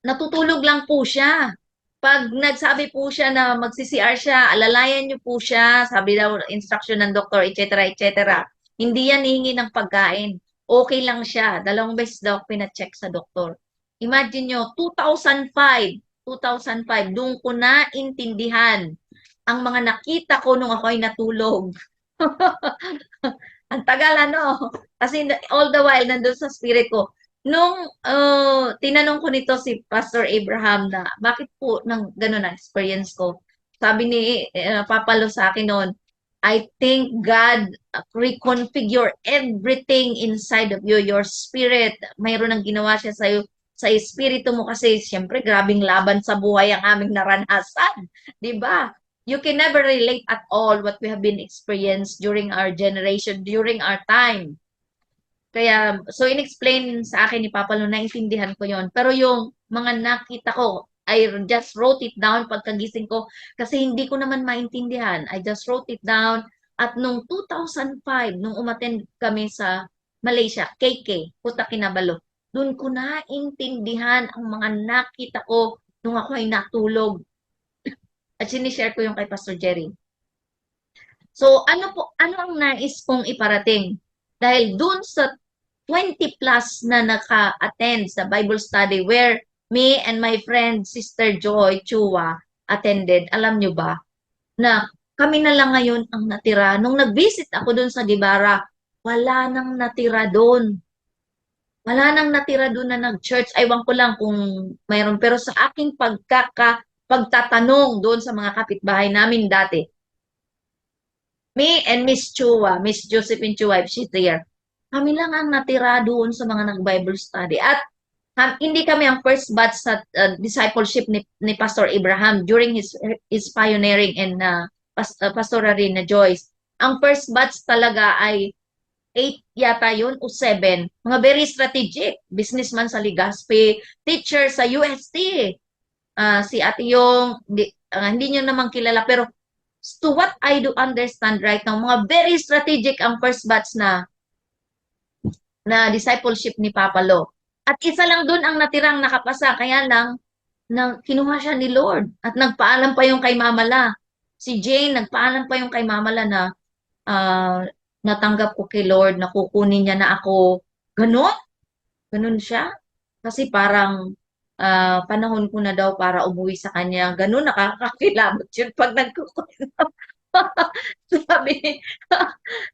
natutulog lang po siya. Pag nagsabi po siya na magsi-CR siya, alalayan niyo po siya, sabi daw instruction ng doktor, etc., etc. Hindi yan hihingi ng pagkain. Okay lang siya. 2 beses daw pina-check sa doktor. Imagine nyo, 2005, doon ko na intindihan ang mga nakita ko nung ako ay natulog. Ang tagal ano. Kasi all the while nandun sa spirit ko. Nung tinanong ko nito si Pastor Abraham na bakit po nang ganun ang experience ko. Sabi ni Papa Lo sa akin noon, I think God reconfigure everything inside of you, your spirit. Mayroon ang ginawa siya sa iyo, sa espiritu mo kasi siyempre grabing laban sa buhay ang aming naranasan. 'Di ba? You can never relate at all what we have been experienced during our generation, during our time. Kaya, so in-explain sa akin ni Papa Lo, naintindihan ko yon. Pero yung mga nakita ko, I just wrote it down pagkagising ko kasi hindi ko naman maintindihan. I just wrote it down at nung 2005, nung umattend kami sa Malaysia, KK, Kuta Kinabalu, doon ko naintindihan ang mga nakita ko nung ako ay natulog. At sinishare ko yung kay Pastor Jerry. So, ano ang nais kong iparating? Dahil dun sa 20 plus na naka-attend sa Bible study where me and my friend Sister Joy Chua attended, alam nyo ba, na kami na lang ngayon ang natira. Nung nag-visit ako dun sa Gibara, wala nang natira doon. Wala nang natira doon na nag-church. Aywan ko lang kung mayroon. Pero sa aking pagtatanong doon sa mga kapitbahay namin dati, me and Miss Chua, Miss Josephine Chua, if she's there, kami lang ang natira doon sa mga nag-Bible study. At hindi kami ang first batch sa discipleship ni Pastor Abraham during his pioneering and pastoral rin na Joyce. Ang first batch talaga ay 8 yata yun o 7. Mga very strategic. Businessman sa Legazpi, teacher sa UST. Si Ate Yung, hindi nyo naman kilala, pero to what I do understand right now, mga very strategic ang first batch na discipleship ni Papa Lo. At isa lang doon ang natirang nakapasa, kaya lang kinuha siya ni Lord at nagpaalam pa yung kay Mama La. Si Jane, nagpaalam pa yung kay Mama La na natanggap ko kay Lord, na kukunin niya na ako. Ganon? Ganon siya? Kasi parang panahon ko na daw para umuwi sa kanya. Ganon, nakakakilabot yun pag nagkukunin. Sabi,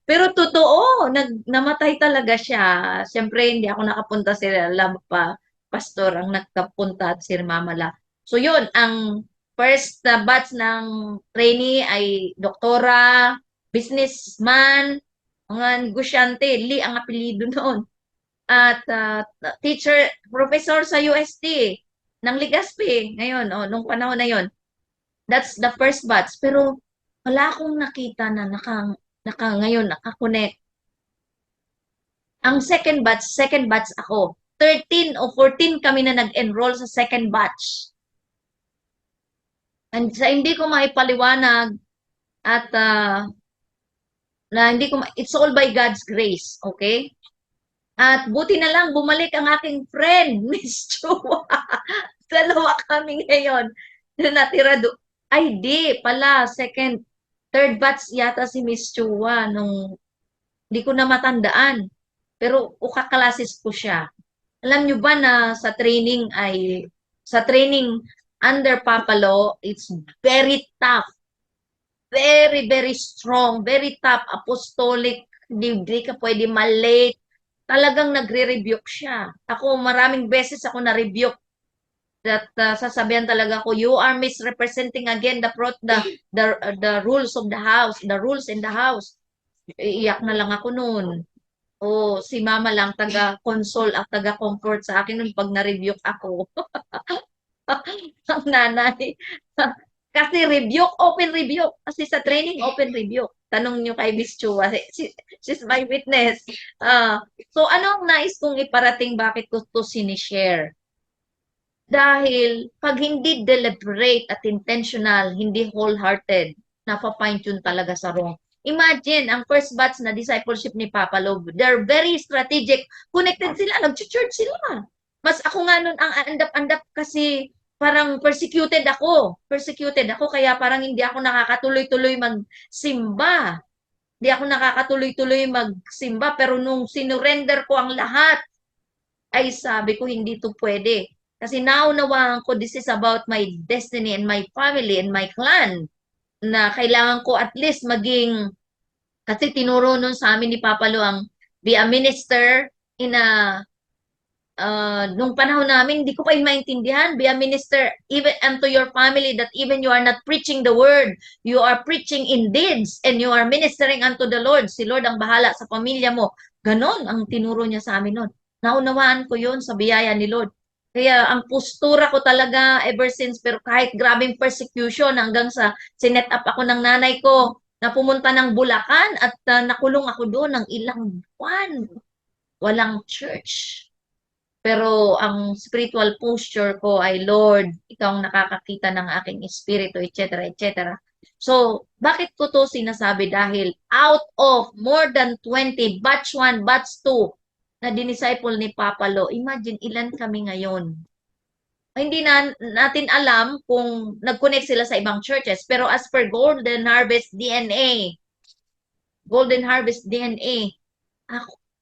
pero totoo, namatay talaga siya. Siyempre, hindi ako nakapunta sila lang pa, pastor ang nagkapunta at si Mama La. So yun, ang first batch ng trainee ay doktora, businessman, mga negosyante, Lee ang apelido noon. At teacher, professor sa UST ng Legazpi ngayon, nung panahon na yon. That's the first batch. Pero wala akong nakita na ngayon nakakonect. Ang second batch ako. 13 o 14 kami na nag-enroll sa second batch. And sa hindi ko maipaliwanag at na hindi ko it's all by God's grace, okay? At buti na lang bumalik ang aking friend, Miss Chua. Dalawa kami ngayon na natira do. Ay, di pala third batch yata si Miss Chua nung hindi ko na matandaan. pero ukakalasis ko siya. Alam nyo ba na sa training under Papalo, it's very tough, very, very strong, very tough, apostolic, di ka pwede malate. Talagang nagre-rebuke siya. Ako, maraming beses ako na-rebuke that sasabihan talaga ko, you are misrepresenting again the rules of the house, the rules in the house. Iiyak na lang ako noon. O si mama lang taga-console at taga-comfort sa akin nung pag na-rebuke ako. Ang nanay. Kasi rebuke, open rebuke. Kasi sa training, open rebuke. Tanong nyo kay Miss Chua. She's my witness. So, anong nais kong iparating? Bakit ko to sinishare? Dahil pag hindi deliberate at intentional, hindi wholehearted, napapine-tune talaga sa wrong. Imagine, ang first batch na discipleship ni Papa Lob, they're very strategic. Connected sila, nag-church sila. Mas ako nga nun ang andap-andap kasi parang persecuted ako. Persecuted ako, kaya parang hindi ako nakakatuloy-tuloy magsimba. Hindi ako nakakatuloy-tuloy magsimba. Pero nung sinurrender ko ang lahat, ay sabi ko, hindi to pwede. Kasi naunawaan ko, this is about my destiny and my family and my clan na kailangan ko at least maging, kasi tinuro nun sa amin ni Papa Lu ang be a minister in a, nung panahon namin, hindi ko pa maintindihan, be a minister even unto your family that even you are not preaching the word, you are preaching in deeds and you are ministering unto the Lord. Si Lord ang bahala sa pamilya mo. Ganon ang tinuro niya sa amin nun. Naunawaan ko yun sa biyaya ni Lord. Kaya ang postura ko talaga ever since, pero kahit grabing persecution hanggang sa sinet up ako ng nanay ko na pumunta ng Bulacan at nakulong ako doon ng ilang buwan. Walang church. Pero ang spiritual posture ko ay, Lord, ikaw ang nakakakita ng aking espiritu, etc., etc. So, bakit ko to sinasabi? Dahil out of more than 20, batch 1, batch 2, na dinisciple ni Papa Lo, imagine ilan kami ngayon. Hindi na natin alam kung nag-connect sila sa ibang churches. Pero as per Golden Harvest DNA,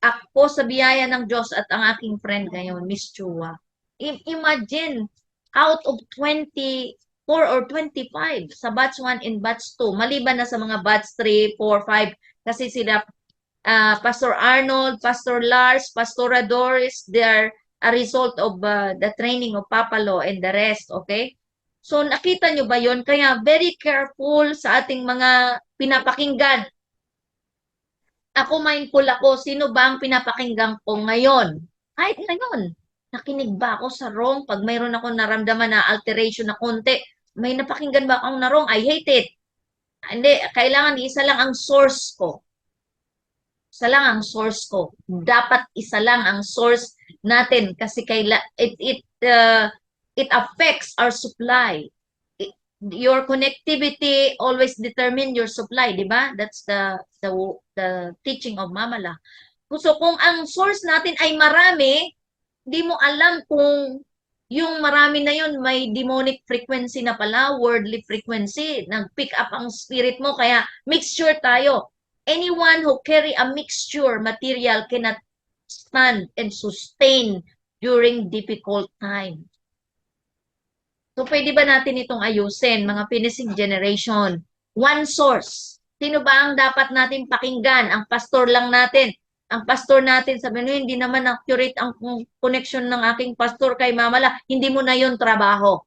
ako sa biyaya ng Diyos at ang aking friend ngayon, Miss Chua. Imagine, out of 24 or 25 sa batch 1 and batch 2, maliban na sa mga batch 3, 4, 5, kasi sila Pastor Arnold, Pastor Lars, Pastora Doris, they are a result of the training of Papalo and the rest, okay? So nakita nyo ba yon? Kaya very careful sa ating mga pinapakinggan. Ako mindful ako, sino ba ang pinapakinggan ko ngayon? Kahit ngayon, nakinig ba ako sa wrong? Pag mayroon ako naramdaman na alteration na konti, may napakinggan ba akong na wrong? I hate it. Hindi, kailangan isa lang ang source ko. Isa lang ang source ko. Dapat isa lang ang source natin kasi it affects our supply. Your connectivity always determine your supply, di ba? That's the teaching of Mama La. So kung ang source natin ay marami, di mo alam kung yung marami na yun may demonic frequency na pala, worldly frequency, nag-pick up ang spirit mo, kaya mixture tayo. Anyone who carry a mixture material cannot stand and sustain during difficult time. So, pwede ba natin itong ayusin, mga finishing generation? One source. Sino ba ang dapat natin pakinggan? Ang pastor lang natin. Ang pastor natin, sabi nyo, hindi naman accurate ang connection ng aking pastor kay Mama La. Hindi mo na yun trabaho.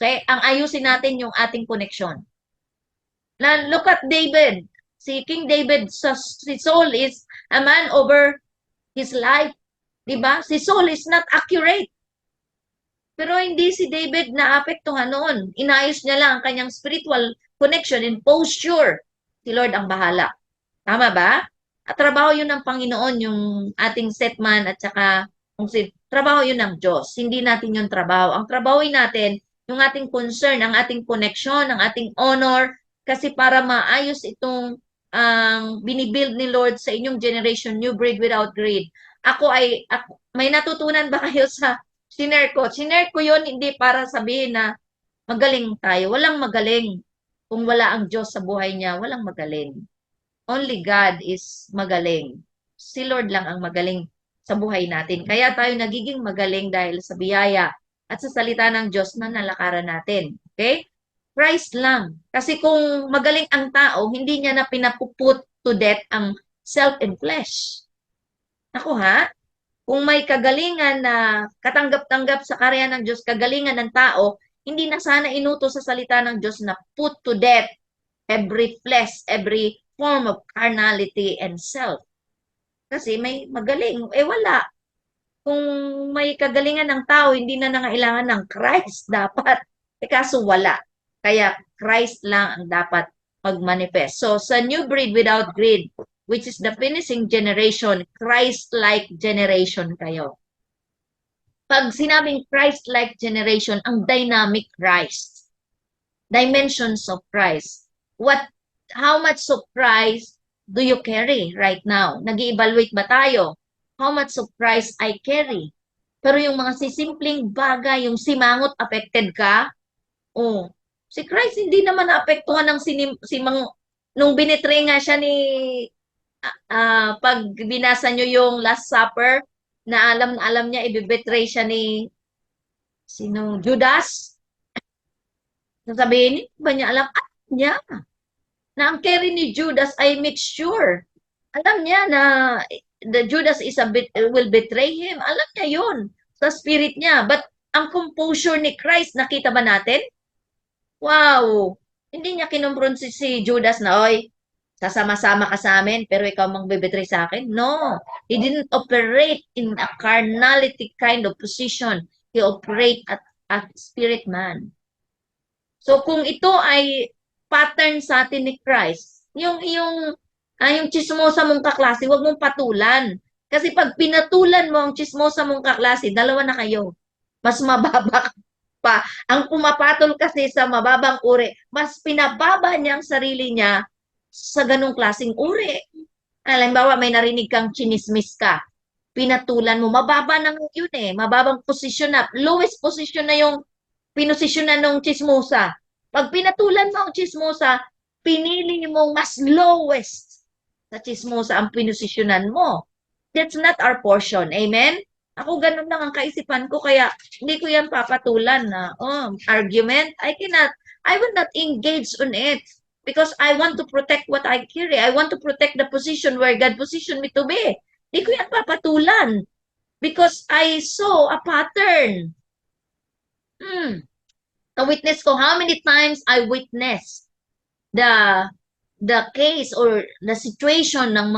Okay? Ang ayusin natin yung ating connection. Now, look at David. Si King David, si Saul is a man over his life. Diba? Si Saul is not accurate. Pero hindi si David naapektuhan noon. Inayos niya lang ang kanyang spiritual connection and posture. Si Lord ang bahala. Tama ba? At trabaho yun ng Panginoon, yung ating setman at saka trabaho yun ng Diyos. Hindi natin yung trabaho. Ang trabahoin natin, yung ating concern, ang ating connection, ang ating honor, kasi para maayos itong binibuild ni Lord sa inyong generation, new breed without greed. May natutunan ba kayo sa Sinare ko? Sinare ko yun hindi para sabihin na magaling tayo. Walang magaling. Kung wala ang Diyos sa buhay niya, walang magaling. Only God is magaling. Si Lord lang ang magaling sa buhay natin. Kaya tayo nagiging magaling dahil sa biyaya at sa salita ng Diyos na nalakaran natin. Okay? Christ lang. Kasi kung magaling ang tao, hindi niya na pinapuput to death ang self and flesh. Ako ha, kung may kagalingan na katanggap-tanggap sa karya ng Diyos, kagalingan ng tao, hindi na sana inuto sa salita ng Diyos na put to death every flesh, every form of carnality and self. Kasi may magaling. Eh wala. Kung may kagalingan ng tao, hindi na nangailangan ng Christ dapat. Eh kaso wala. Kaya Christ lang ang dapat mag-manifest. So sa new breed without greed, which is the finishing generation, Christ-like generation kayo. Pag sinabing Christ-like generation, ang dynamic Christ. Dimensions of Christ. How much of Christ do you carry right now? Nag-evaluate ba tayo? How much of Christ I carry? Pero yung mga sisimpleng bagay, yung simangot, affected ka? Oh, si Christ hindi naman naapektuhan ng nung binitray nga siya ni pag binasa nyo yung Last Supper, na alam niya ibibetray siya ni Judas. Sasabihin ba niya alam niya na ang carry ni Judas ay mixture. Alam niya na the Judas will betray him. Alam niya yun sa spirit niya. But ang composure ni Christ, nakita ba natin? Wow! Hindi niya kinumpron si Judas na, oy, sasama-sama ka sa amin, pero ikaw betray sa akin. No, he didn't operate in a carnality kind of position. He operate at spirit man. So kung ito ay pattern sa atin ni Christ, yung chismosa mong kaklase, huwag mong patulan. Kasi pag pinatulan mo ang chismosa mong kaklase, dalawa na kayo. Mas mababa pa. Ang pumapatol kasi sa mababang uri, mas pinababa niya ang sarili niya sa ganong klaseng uri. Halimbawa, may narinig kang chinismis ka. Pinatulan mo, mababa na yun eh. Mababang posisyon na. Lowest position na yung pinosisyonan ng chismosa. Pag pinatulan mo ang chismosa, pinili mo mas lowest sa chismosa ang pinosisyonan mo. That's not our portion. Amen? Ako ganun lang ang kaisipan ko, kaya hindi ko yan papatulan na, argument. I will not engage on it because I want to protect what I carry. I want to protect the position where God positioned me to be. Hindi ko yan papatulan because I saw a pattern. Na-witness ko how many times I witnessed the case or the situation ng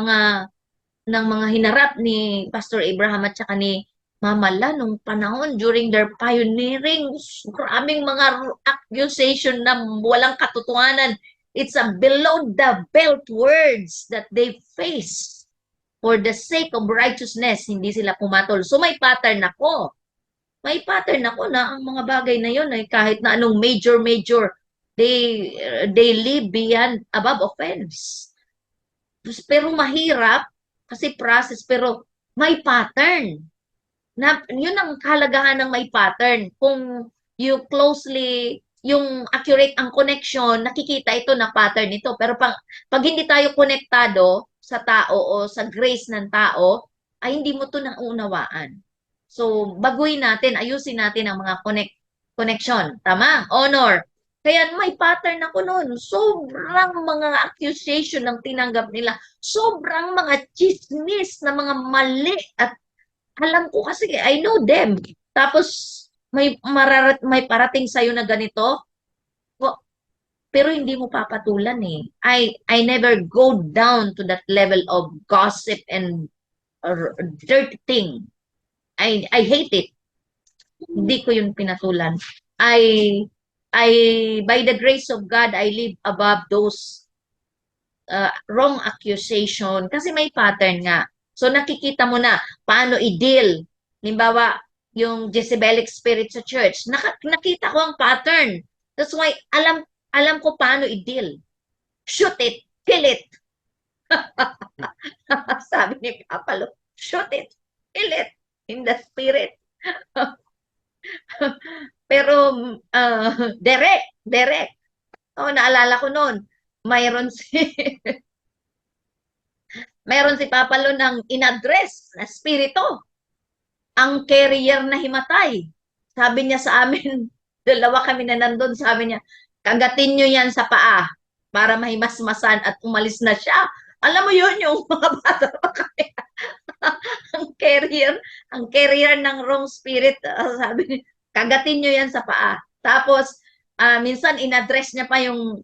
mga hinarap ni Pastor Abraham at saka ni Mama La nung panahon during their pioneering. Maraming mga accusation na walang katotohanan. It's a below the belt words that they face for the sake of righteousness. Hindi sila pumatol. So may pattern ako. May pattern ako na ang mga bagay na yun ay kahit na anong major, they live beyond above offense. Pero mahirap kasi process, pero may pattern. Yun ang kahalagahan ng may pattern. Kung you closely, yung accurate ang connection, nakikita ito na pattern ito. Pero pag hindi tayo konektado sa tao o sa grace ng tao, ay hindi mo ito naunawaan. So, baguhin natin, ayusin natin ang mga connection. Tama? Honor. Kaya may pattern ako noon. Sobrang mga accusation ng tinanggap nila. Sobrang mga chismis na mga mali. At alam ko kasi, I know them. Tapos, may parating sa'yo na ganito. Pero hindi mo papatulan eh. I never go down to that level of gossip and dirty thing. I hate it. Hindi ko yun pinatulan. By the grace of God, I live above those wrong accusation kasi may pattern nga. So nakikita mo na paano i-deal. Halimbawa, yung Jezebelic spirit sa church, nakita ko ang pattern. That's why alam ko paano i-deal. Shoot it, kill it. Sabi ni Papa, shoot it, kill it in the spirit. Pero direct. Oh, naalala ko noon, mayroon Meron si Papalo ng inaddress na spirito, ang carrier na himatay. Sabi niya sa amin, dalawa kami na nandun, sabi niya, kagatin niyo yan sa paa para mahimasmasan at umalis na siya. Alam mo yun, yung mga bata pa kami, ang carrier, ang carrier ng wrong spirit, sabi niya, kagatin niyo yan sa paa. Tapos, minsan inaddress niya pa yung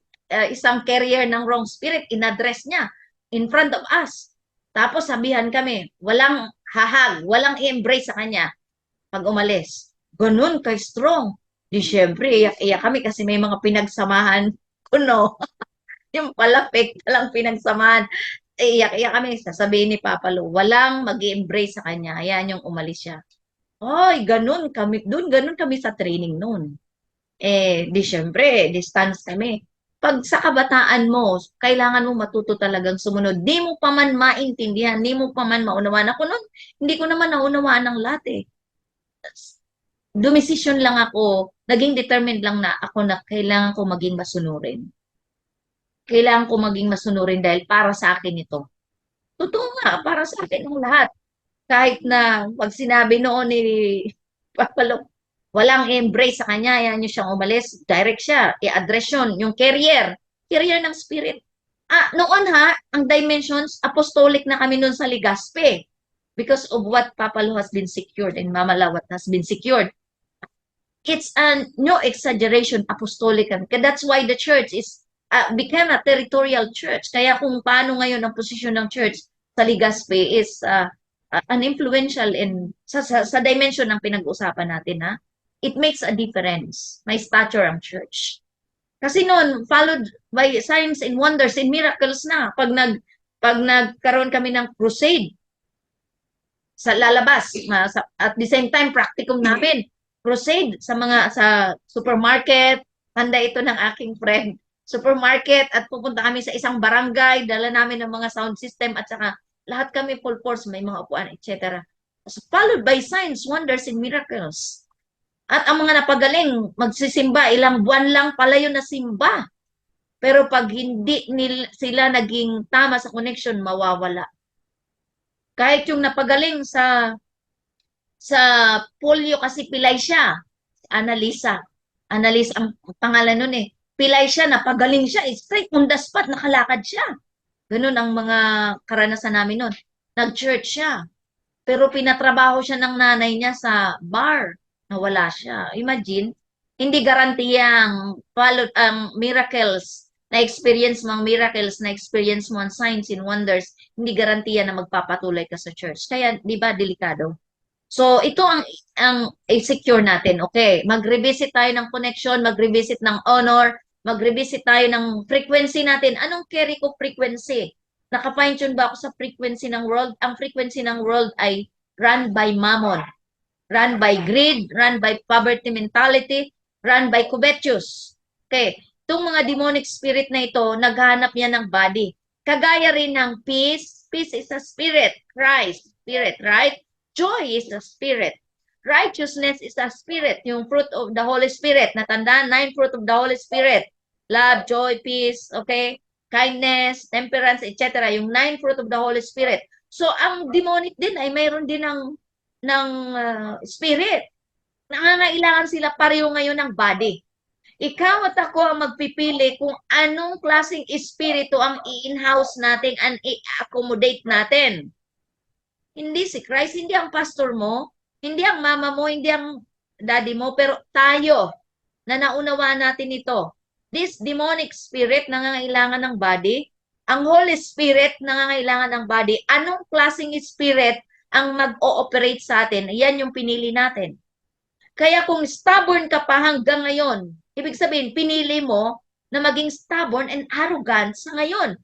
isang carrier ng wrong spirit, inaddress niya in front of us. Tapos sabihan kami, walang hahag, walang i-embrace sa kanya pag umalis. Ganun kay strong. Di syempre, iyak-iyak kami kasi may mga pinagsamahan ko, no? Yung pala, fake lang pinagsamahan. Iyak-iyak kami, sasabihin ni Papa Lu, walang mag embrace sa kanya. Ayan yung umalis siya. Ay, ganun kami, dun, ganun kami sa training noon. Di syempre, distance kami. Pag sa kabataan mo, kailangan mo matuto talagang sumunod. Di mo pa man maintindihan, di mo pa man maunawaan. Ako noon, hindi ko naman naunawaan ng lahat eh. Dumisisyon lang ako, naging determined lang na ako na kailangan ko maging masunurin. Kailangan ko maging masunurin dahil para sa akin ito. Totoo nga, para sa akin ang lahat. Kahit na pag sinabi noon ni Papalo, walang embrace sa kanya, yan yung siyang umalis, direct siya, i-address yun, yung carrier, carrier ng spirit. Noon ha, ang dimensions, apostolic na kami noon sa Legazpi because of what Papalo has been secured and Mama Lawat has been secured. It's no exaggeration, apostolic. That's why the church is became a territorial church. Kaya kung paano ngayon ang posisyon ng church sa Legazpi is an influential in sa dimension ng pinag-uusapan natin, ha? It makes a difference. May stature ang church. Kasi noon, followed by signs and wonders and miracles na. Pag nagkaroon kami ng crusade sa lalabas, at the same time, practicum namin, crusade sa supermarket, handa ito ng aking friend, supermarket, at pupunta kami sa isang barangay, dala namin ng mga sound system, at saka lahat kami full force, may mga upuan, etc. So, followed by signs, wonders, and miracles. At ang mga napagaling, magsisimba, ilang buwan lang pala yun na simba. Pero pag hindi sila naging tama sa connection, mawawala. Kahit yung napagaling sa polio kasi pilay siya, Annalisa. Annalisa ang pangalan nun eh. Pilay siya, napagaling siya, straight on the spot, nakalakad siya. Ganun ang mga karanasan namin nun. Nag-church siya. Pero pinatrabaho siya ng nanay niya sa bar. Nawala siya. Imagine, hindi garantiyang ang miracles mga miracles na experience mo ang signs and wonders, hindi garantiya na magpapatuloy ka sa church. Kaya, di ba, delikado? So, ito ang i-secure natin. Okay, mag-revisit tayo ng connection, mag-revisit ng honor, mag-revisit tayo ng frequency natin. Anong carry ko frequency? Naka-fine tune ba ako sa frequency ng world? Ang frequency ng world ay run by mammon, run by greed, run by poverty mentality, run by covetous. Okay, itong mga demonic spirit na ito, naghahanap yan ng body. Kagaya rin ng peace. Peace is a spirit. Christ, spirit, right? Joy is a spirit. Righteousness is a spirit. Yung fruit of the Holy Spirit. Natandaan, 9 fruit of the Holy Spirit. Love, joy, peace, okay? Kindness, temperance, etc. Yung 9 fruit of the Holy Spirit. So, ang demonic din ay mayroon din ng spirit. Nangangailangan sila pareho ngayon ng body. Ikaw at ako ang magpipili kung anong klaseng espiritu ang i-in-house natin and i-accommodate natin. Hindi si Christ, hindi ang pastor mo, hindi ang mama mo, hindi ang daddy mo, pero tayo na naunawaan natin ito. This demonic spirit nangangailangan ng body, ang Holy Spirit nangangailangan ng body. Anong klaseng spirit ang mag-ooperate sa atin? Yan yung pinili natin. Kaya kung stubborn ka pa hanggang ngayon, ibig sabihin, pinili mo na maging stubborn and arrogant sa ngayon.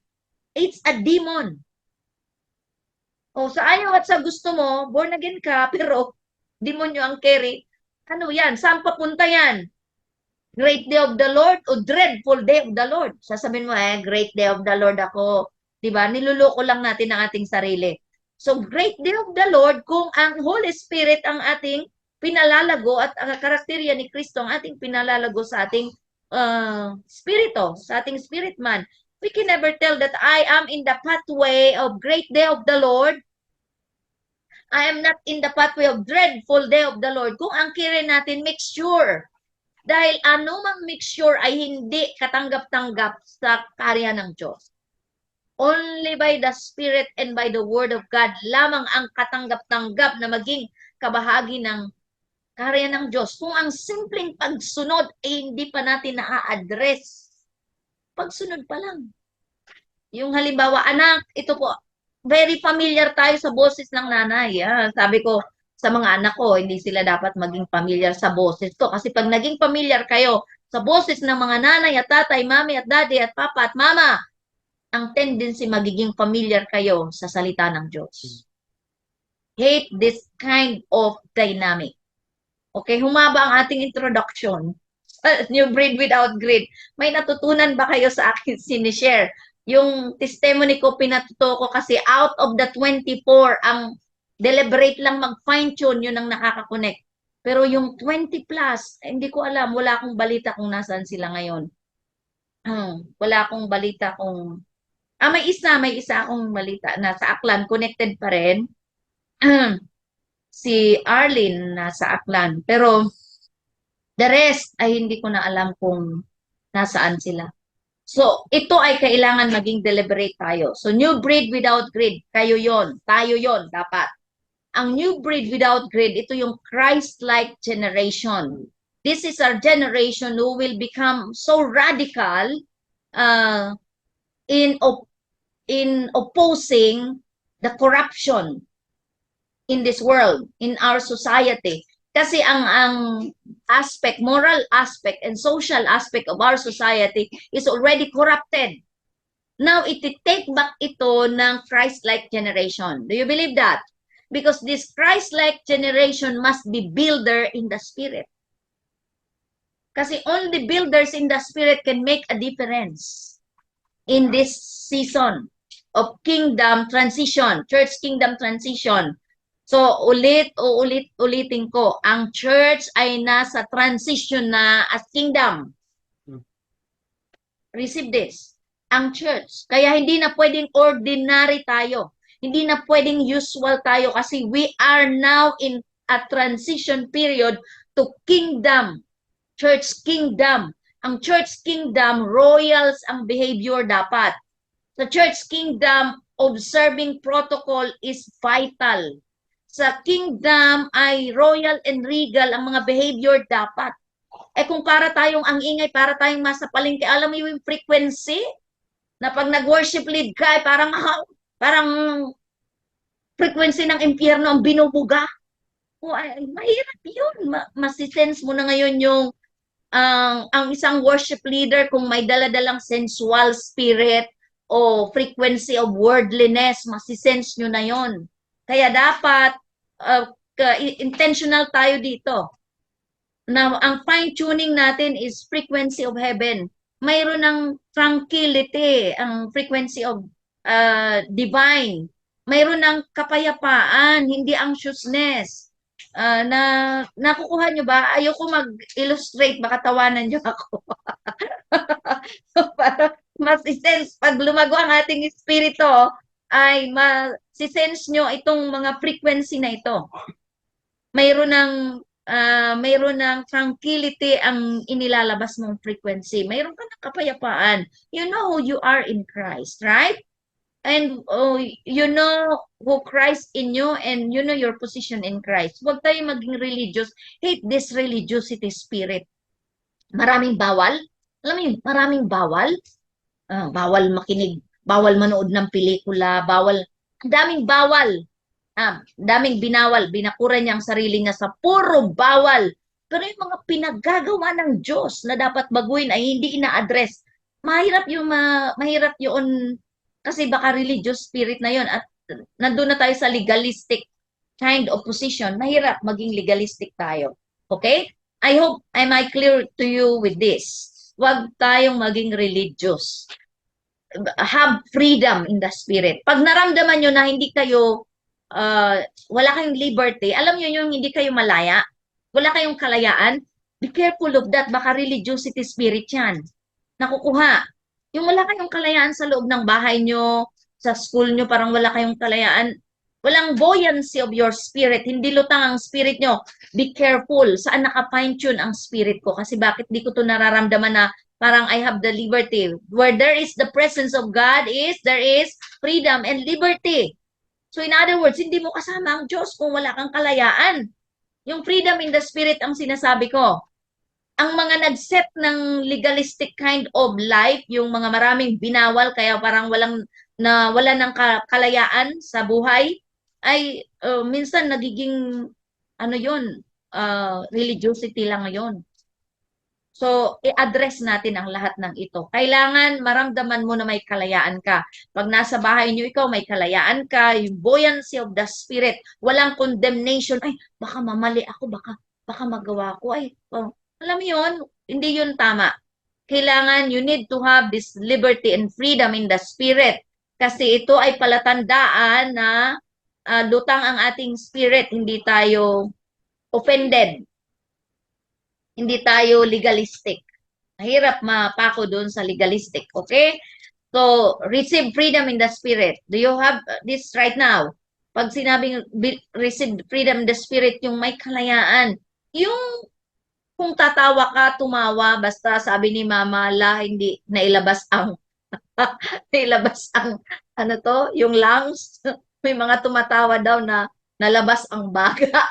It's a demon. O sa ayaw at sa gusto mo, born again ka, pero demonyo ang carry. Ano yan? Saan papunta yan? Great day of the Lord o dreadful day of the Lord? Sasabihin mo, great day of the Lord ako. Diba? Niluloko lang natin ang ating sarili. So, great day of the Lord kung ang Holy Spirit ang ating pinalalago at ang karakterya ni Kristo ang ating pinalalago sa ating spirito, sa ating spirit man. We can never tell that I am in the pathway of great day of the Lord. I am not in the pathway of dreadful day of the Lord. Kung ang kire natin, mixture. Dahil anumang mixture ay hindi katanggap-tanggap sa karya ng Diyos. Only by the Spirit and by the Word of God lamang ang katanggap-tanggap na maging kabahagi ng karya ng Diyos. Kung ang simpleng pagsunod ay hindi pa natin na-address, pagsunod pa lang. Yung halimbawa, anak, ito po, very familiar tayo sa boses ng nanay. Sabi ko sa mga anak ko, hindi sila dapat maging familiar sa boses ko. Kasi pag naging familiar kayo sa boses ng mga nanay at tatay, mami at daddy at papa at mama, ang tendency magiging familiar kayo sa salita ng Diyos. Hate this kind of dynamic. Okay, humaba ang ating introduction. New breed without greed. May natutunan ba kayo sa akin sinishare? Yung testimony ko, pinatuto ko kasi out of the 24, ang deliberate lang mag-fine-tune, yun ang nakaka-connect. Pero yung 20 plus, hindi ko alam, wala akong balita kung nasaan sila ngayon. Wala akong balita kung... may isa akong balita na sa Aklan, connected pa rin. Si Arlene nasa Aklan. Pero the rest ay hindi ko na alam kung nasaan sila. So, ito ay kailangan maging deliberate tayo. So, new breed without greed, kayo yon, tayo yon dapat. Ang new breed without greed, ito yung Christ-like generation. This is our generation who will become so radical in opposing the corruption in this world, in our society. Kasi ang aspect, moral aspect and social aspect of our society is already corrupted. Now, iti-take back ito ng Christ-like generation. Do you believe that? Because this Christ-like generation must be builder in the Spirit. Kasi only builders in the Spirit can make a difference in this season of kingdom transition, church kingdom transition. So, ulitin ko, ang church ay nasa transition na as kingdom. Receive this. Ang church. Kaya hindi na pwedeng ordinary tayo. Hindi na pwedeng usual tayo kasi we are now in a transition period to kingdom. Church kingdom. Ang church kingdom, royals ang behavior dapat. Sa church kingdom, observing protocol is vital. Sa kingdom ay royal and regal ang mga behavior dapat. Kung para tayong ang ingay, para tayong masa palengke, alam mo yung frequency na pag nag-worship lead ka, parang frequency ng impyerno ang binubuga. Mahirap yun. Masisense mo na ngayon yung ang isang worship leader kung may dala-dalang sensual spirit o frequency of worldliness, masisense nyo na yon. Kaya dapat intentional tayo dito. Na ang fine-tuning natin is frequency of heaven. Mayroon ng tranquility, ang frequency of divine. Mayroon ng kapayapaan, hindi anxiousness. Na nakukuha nyo ba? Ayoko mag-illustrate, baka tawanan nyo ako. So, para mas-sense, pag lumago ang ating espiritu, ay ma-sense nyo itong mga frequency na ito. Mayroon ng tranquility ang inilalabas mong frequency. Mayroon ka ng kapayapaan. You know who you are in Christ, right? And you know who Christ in you and you know your position in Christ. Huwag tayo maging religious. Hate this religiosity spirit. Maraming bawal. Alam mo yun, maraming bawal. Bawal makinig, bawal manood ng pelikula, bawal, daming bawal. Daming binawal, binakura niya ang sarili niya sa puro bawal. Pero yung mga pinaggagawa ng Diyos na dapat baguhin ay hindi ina-address. Mahirap yun kasi baka religious spirit na yun at nandun na tayo sa legalistic kind of position. Mahirap maging legalistic tayo. Okay? I hope am I clear to you with this. Huwag tayong maging religious. Have freedom in the spirit. Pag naramdaman nyo na hindi kayo, wala kayong liberty, alam nyo yung hindi kayo malaya, wala kayong kalayaan, be careful of that. Baka religiosity spirit yan. Nakukuha. Yung wala kayong kalayaan sa loob ng bahay nyo, sa school nyo, parang wala kayong kalayaan. Walang buoyancy of your spirit. Hindi lutang ang spirit nyo. Be careful. Saan naka-fine-tune ang spirit ko? Kasi bakit di ko to nararamdaman na parang I have the liberty. Where there is the presence of God there is freedom and liberty. So in other words, hindi mo kasama ang Diyos kung wala kang kalayaan. Yung freedom in the spirit ang sinasabi ko. Ang mga nag-set ng legalistic kind of life, yung mga maraming binawal kaya parang wala ng kalayaan sa buhay, ay minsan nagiging ano yun, religiosity lang ngayon. So, i-address natin ang lahat ng ito. Kailangan maramdaman mo na may kalayaan ka. Pag nasa bahay niyo ikaw, may kalayaan ka, yung buoyancy of the spirit, walang condemnation. Ay, baka mamali ako, baka magawa ko. Ay, alam mo yun, hindi yun tama. Kailangan you need to have this liberty and freedom in the spirit. Kasi ito ay palatandaan na lutang ang ating spirit, hindi tayo offended. Hindi tayo legalistic. Mahirap mapako doon sa legalistic. Okay? So, receive freedom in the spirit. Do you have this right now? Pag sinabing receive freedom in the spirit, yung may kalayaan. Yung kung tatawa ka, tumawa, basta sabi ni Mama La, hindi nailabas ang nailabas ang ano to, yung lungs. May mga tumatawa daw na nalabas ang baga.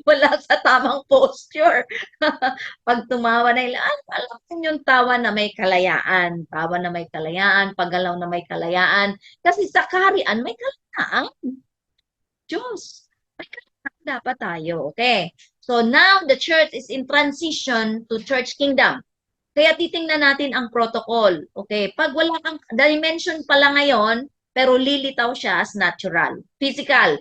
Wala sa tamang posture. Pag tumawa na ilan, alam yung tawa na may kalayaan. Tawa na may kalayaan, paggalaw na may kalayaan. Kasi sa kaharian, may kalayaan. Diyos, may kalayaan dapat tayo. Okay. So now the church is in transition to church kingdom. Kaya titingnan natin ang protocol. Okay. Pag wala kang dimension pala ngayon, pero lilitaw siya as natural. Physical.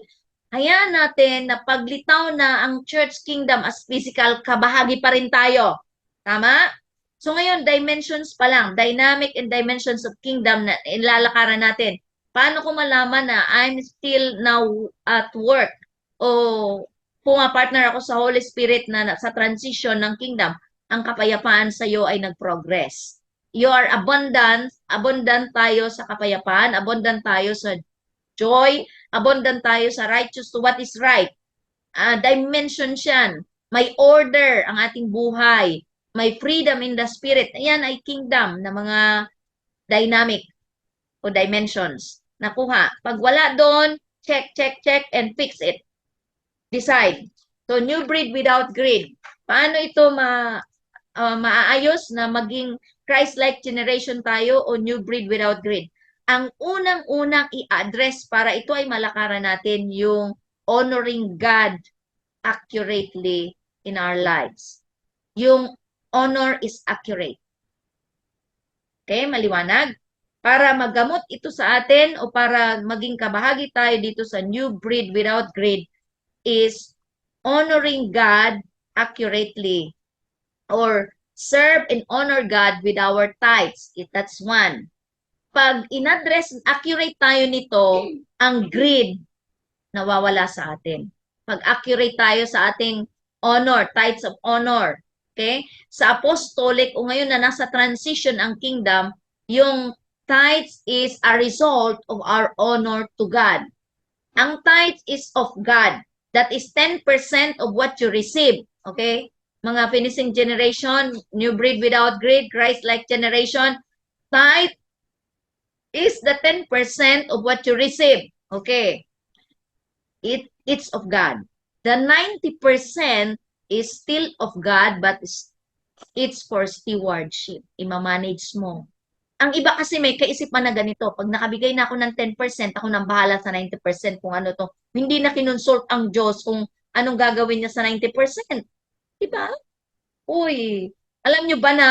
Hayaan natin na paglitaw na ang church kingdom as physical, kabahagi pa rin tayo. Tama? So ngayon, dimensions pa lang, dynamic and dimensions of kingdom na ilalakaran natin. Paano ko malaman na I'm still now at work? O partner ako sa Holy Spirit na sa transition ng kingdom, ang kapayapaan sa iyo ay nag-progress. You are abundant tayo sa kapayapaan, abundant tayo sa joy, abundant tayo sa righteous to what is right. Dimension yan. May order ang ating buhay. May freedom in the spirit. Ayan ay kingdom na mga dynamic o dimensions. Nakuha. Pag wala doon, check, and fix it. Decide. So, new breed without greed. Paano ito maayos na maging Christ-like generation tayo o new breed without greed? Ang unang-unang i-address para ito ay malakaran natin yung honoring God accurately in our lives. Yung honor is accurate. Okay, maliwanag? Para magamot ito sa atin o para maging kabahagi tayo dito sa new breed without greed is honoring God accurately or serve and honor God with our tithes. That's one. Pag in-address, accurate tayo nito, ang greed nawawala sa atin. Pag accurate tayo sa ating honor, tithes of honor. Okay? Sa apostolic, o ngayon na nasa transition ang kingdom, yung tithes is a result of our honor to God. Ang tithes is of God. That is 10% of what you receive. Okay? Mga finishing generation, new breed without greed, Christ-like generation, tithe is the 10% of what you receive. Okay. It's of God. The 90% is still of God, but it's for stewardship. Ima-manage mo. Ang iba kasi may kaisipan na ganito. Pag nakabigay na ako ng 10%, ako nang bahala sa 90% kung ano to. Hindi na kinonsult ang Diyos kung anong gagawin niya sa 90%. Diba? Uy, alam nyo ba na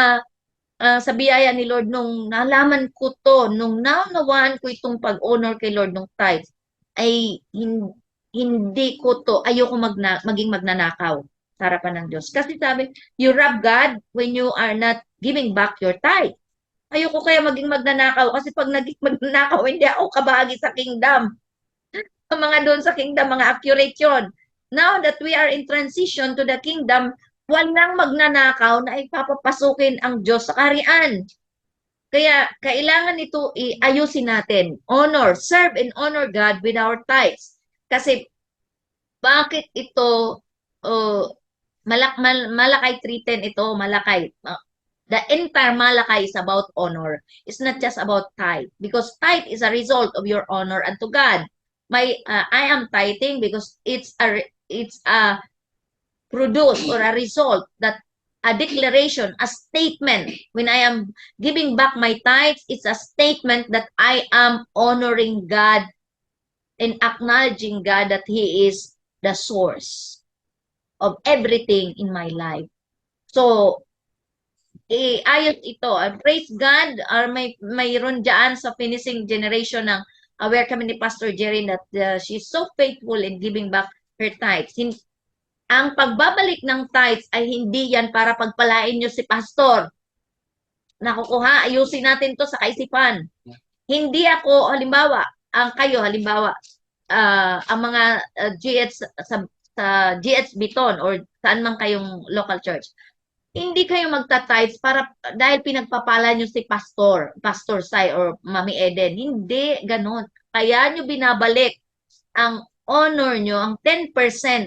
sa biyaya ni Lord, nung nalaman ko to, nung naunawaan ko itong pag-honor kay Lord ng tithes, ay hindi ko to, ayoko maging magnanakaw sa harapan ng Diyos. Kasi sabi, you rob God when you are not giving back your tithe. Ayoko kaya maging magnanakaw kasi pag naging magnanakaw, hindi ako kabahagi sa kingdom. Ang mga doon sa kingdom, mga accurate yun. Now that we are in transition to the kingdom, walang magnanakaw na ipapapasukin ang Diyos sa kaharian. Kaya kailangan ito iayusin natin. Honor, serve and honor God with our tithes. Kasi bakit ito Malakay 3:10 ito, Malakay. The entire Malakay is about honor. It's not just about tithe because tithe is a result of your honor unto God. I am tithing because it's a produce or a result that a declaration, a statement. When I am giving back my tithes, it's a statement that I am honoring God and acknowledging God that He is the source of everything in my life. So, ayos ito. Praise God, mayroon dyan sa finishing generation ng aware kami ni Pastor Jerry that she's so faithful in giving back her tithes. Ang pagbabalik ng tithes ay hindi yan para pagpalain nyo si Pastor. Nakukuha, ayusin natin to sa kaisipan. Hindi ako, halimbawa, halimbawa, ang mga GH sa GH Biton or saan man kayong local church, hindi kayo magta-tithes para dahil pinagpapala nyo si Pastor Sai or Mami Eden. Hindi ganon. Kaya nyo binabalik ang honor nyo, ang 10%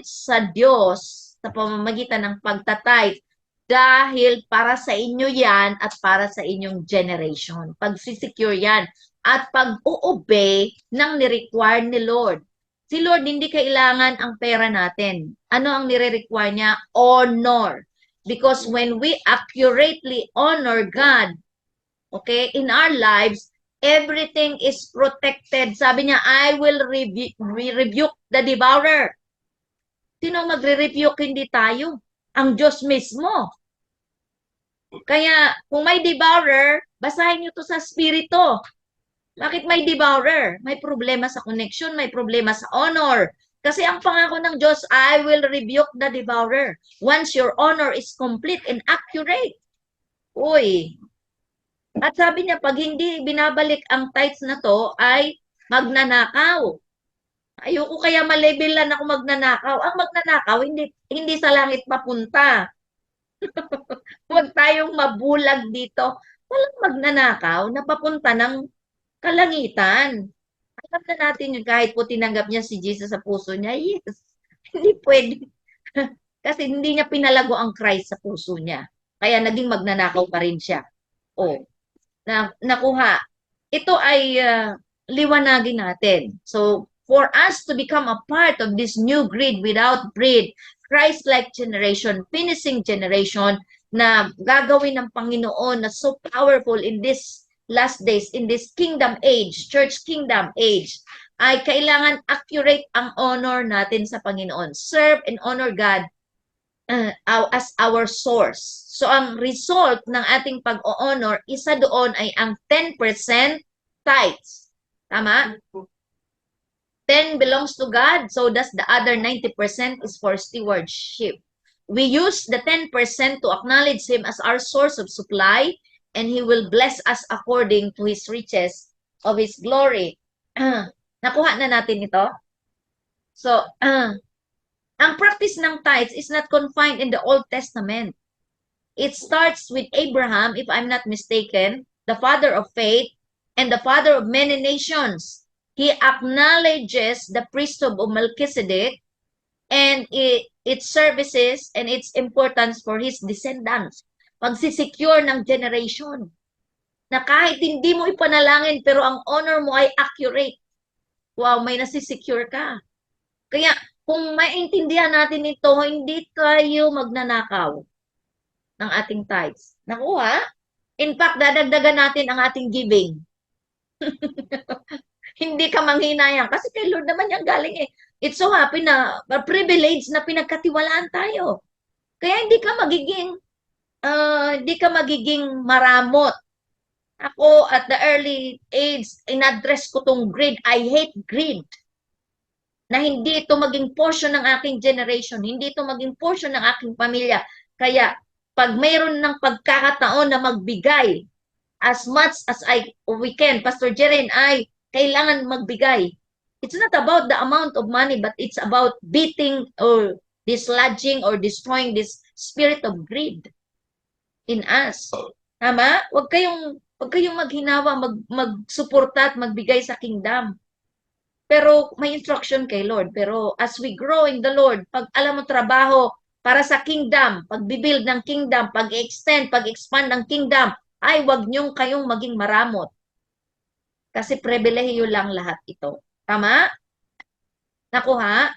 sa Diyos sa pamamagitan ng pagta-tithe dahil para sa inyo yan at para sa inyong generation. Pagsisecure yan at pag-u-obey ng ni-require ni Lord. Si Lord, hindi kailangan ang pera natin. Ano ang nire-require niya? Honor. Because when we accurately honor God, okay, in our lives, everything is protected. Sabi niya, I will rebuke the devourer. Sino magre-rebuke? Hindi tayo. Ang Diyos mismo. Kaya, kung may devourer, basahin niyo to sa spirito. Bakit may devourer? May problema sa connection, may problema sa honor. Kasi ang pangako ng Diyos, I will rebuke the devourer once your honor is complete and accurate. Uy. At sabi niya, pag hindi binabalik ang tithes na to, ay magnanakaw. Ayoko kaya malebelan ako magnanakaw. Ang magnanakaw, hindi sa langit papunta. Huwag tayong mabulag dito. Walang magnanakaw na papunta ng kalangitan. Alam na natin yun, kahit po tinanggap niya si Jesus sa puso niya, yes. Hindi pwede. Kasi hindi niya pinalago ang Christ sa puso niya. Kaya naging magnanakaw pa rin siya. O, nakuha. Ito ay liwanagin natin. So, for us to become a part of this new breed without breed, Christ-like generation, finishing generation, na gagawin ng Panginoon na so powerful in this last days, in this kingdom age, church kingdom age, ay kailangan accurate ang honor natin sa Panginoon. Serve and honor God as our source. So, ang result ng ating pag-honor, isa doon ay ang 10% tithes. Tama? 10 belongs to God, so that's the other 90% is for stewardship. We use the 10% to acknowledge Him as our source of supply, and He will bless us according to His riches of His glory. Nakuha na natin ito? So, ang practice ng tithes is not confined in the Old Testament. It starts with Abraham, if I'm not mistaken, the father of faith and the father of many nations. He acknowledges the priesthood of Melchizedek and its services and its importance for his descendants. Pagsisecure ng generation. Na kahit hindi mo ipanalangin pero ang honor mo ay accurate. Wow, may nasisecure ka. Kaya kung maintindihan natin ito, hindi tayo magnanakaw ng ating tithes. Nakuha? In fact, dadagdagan natin ang ating giving. Hindi ka manghinayang. Kasi kay Lord naman yan galing eh. It's so happy na, privilege na pinagkatiwalaan tayo. Kaya hindi ka magiging maramot. Ako, at the early age, in-address ko tong greed. I hate greed. Na hindi ito maging portion ng aking generation, hindi ito maging portion ng aking pamilya. Kaya, pag mayroon ng pagkakataon na magbigay, as much as we can, Pastor Jerry and I, kailangan magbigay. It's not about the amount of money, but it's about beating or dislodging or destroying this spirit of greed in us. Tama? Huwag kayong Huwag kayong maghinawa, magsuporta at magbigay sa kingdom. Pero may instruction kay Lord. Pero as we grow in the Lord, pag alam mo trabaho para sa kingdom, pag-build ng kingdom, pag-extend, pag-expand ng kingdom, ay wag niyong kayong maging maramot. Kasi pribilehiyo lang lahat ito. Tama? Nakuha?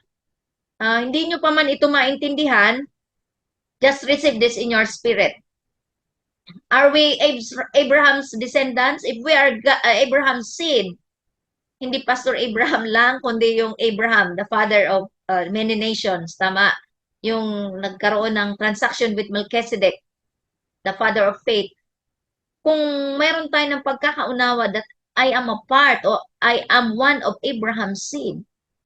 Hindi nyo pa man ito maintindihan, just receive this in your spirit. Are we Abraham's descendants? If we are Abraham's seed, hindi Pastor Abraham lang, kundi yung Abraham, the father of many nations. Tama? Yung nagkaroon ng transaction with Melchizedek, the father of faith. Kung mayroon tayo ng pagkakaunawa that I am a part or I am one of Abraham's seed,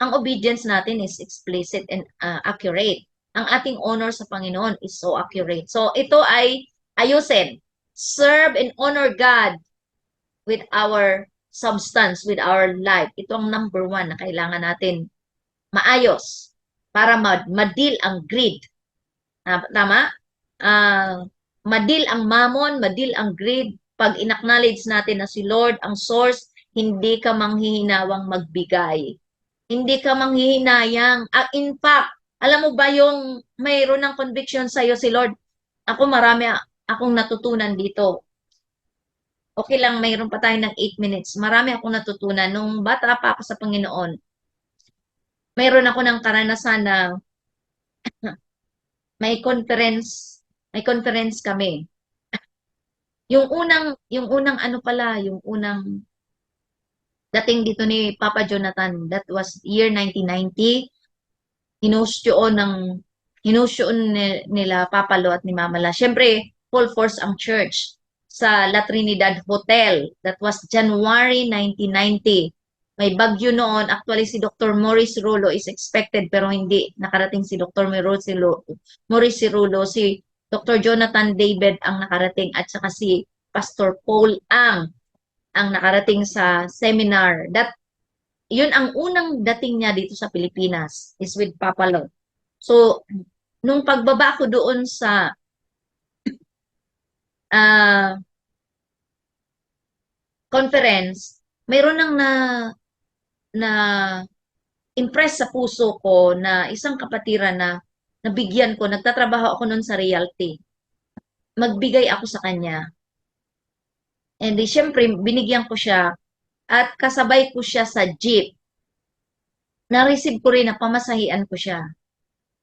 ang obedience natin is explicit and accurate. Ang ating honor sa Panginoon is so accurate. So ito ay ayusin. Serve and honor God with our substance, with our life. Ito ang number one na kailangan natin maayos para madil ang greed. Tama? Madil ang mammon, madil ang greed. Pag inacknowledge natin na si Lord ang source, hindi ka manghihinawang magbigay. Hindi ka manghihinayang. In fact, alam mo ba yung mayroon ng conviction sa'yo si Lord? Ako marami akong natutunan dito. Okay lang, mayroon pa tayo ng 8 minutes. Marami akong natutunan. Nung bata pa ako sa Panginoon, mayroon ako ng karanasan na may conference kami. Yung unang ano pala, yung unang dating dito ni Papa Jonathan, that was year 1990. Hinusyoon nila Papa Lo at ni Mama La. Siyempre, full force ang church sa La Trinidad Hotel. That was January 1990. May bagyo noon. Actually, si Dr. Maurice Rulo is expected pero hindi nakarating si Dr. Maurice Rulo. Si Dr. Jonathan David ang nakarating at saka si Pastor Paul ang nakarating sa seminar. Yun ang unang dating niya dito sa Pilipinas is with Papa Lo. So, nung pagbaba ko doon sa conference, mayroon nang na impress sa puso ko na isang kapatiran na nabigyan ko, nagtatrabaho ako noon sa realty. Magbigay ako sa kanya. And syempre, binigyan ko siya at kasabay ko siya sa jeep. Na-receive ko rin na pamasahian ko siya.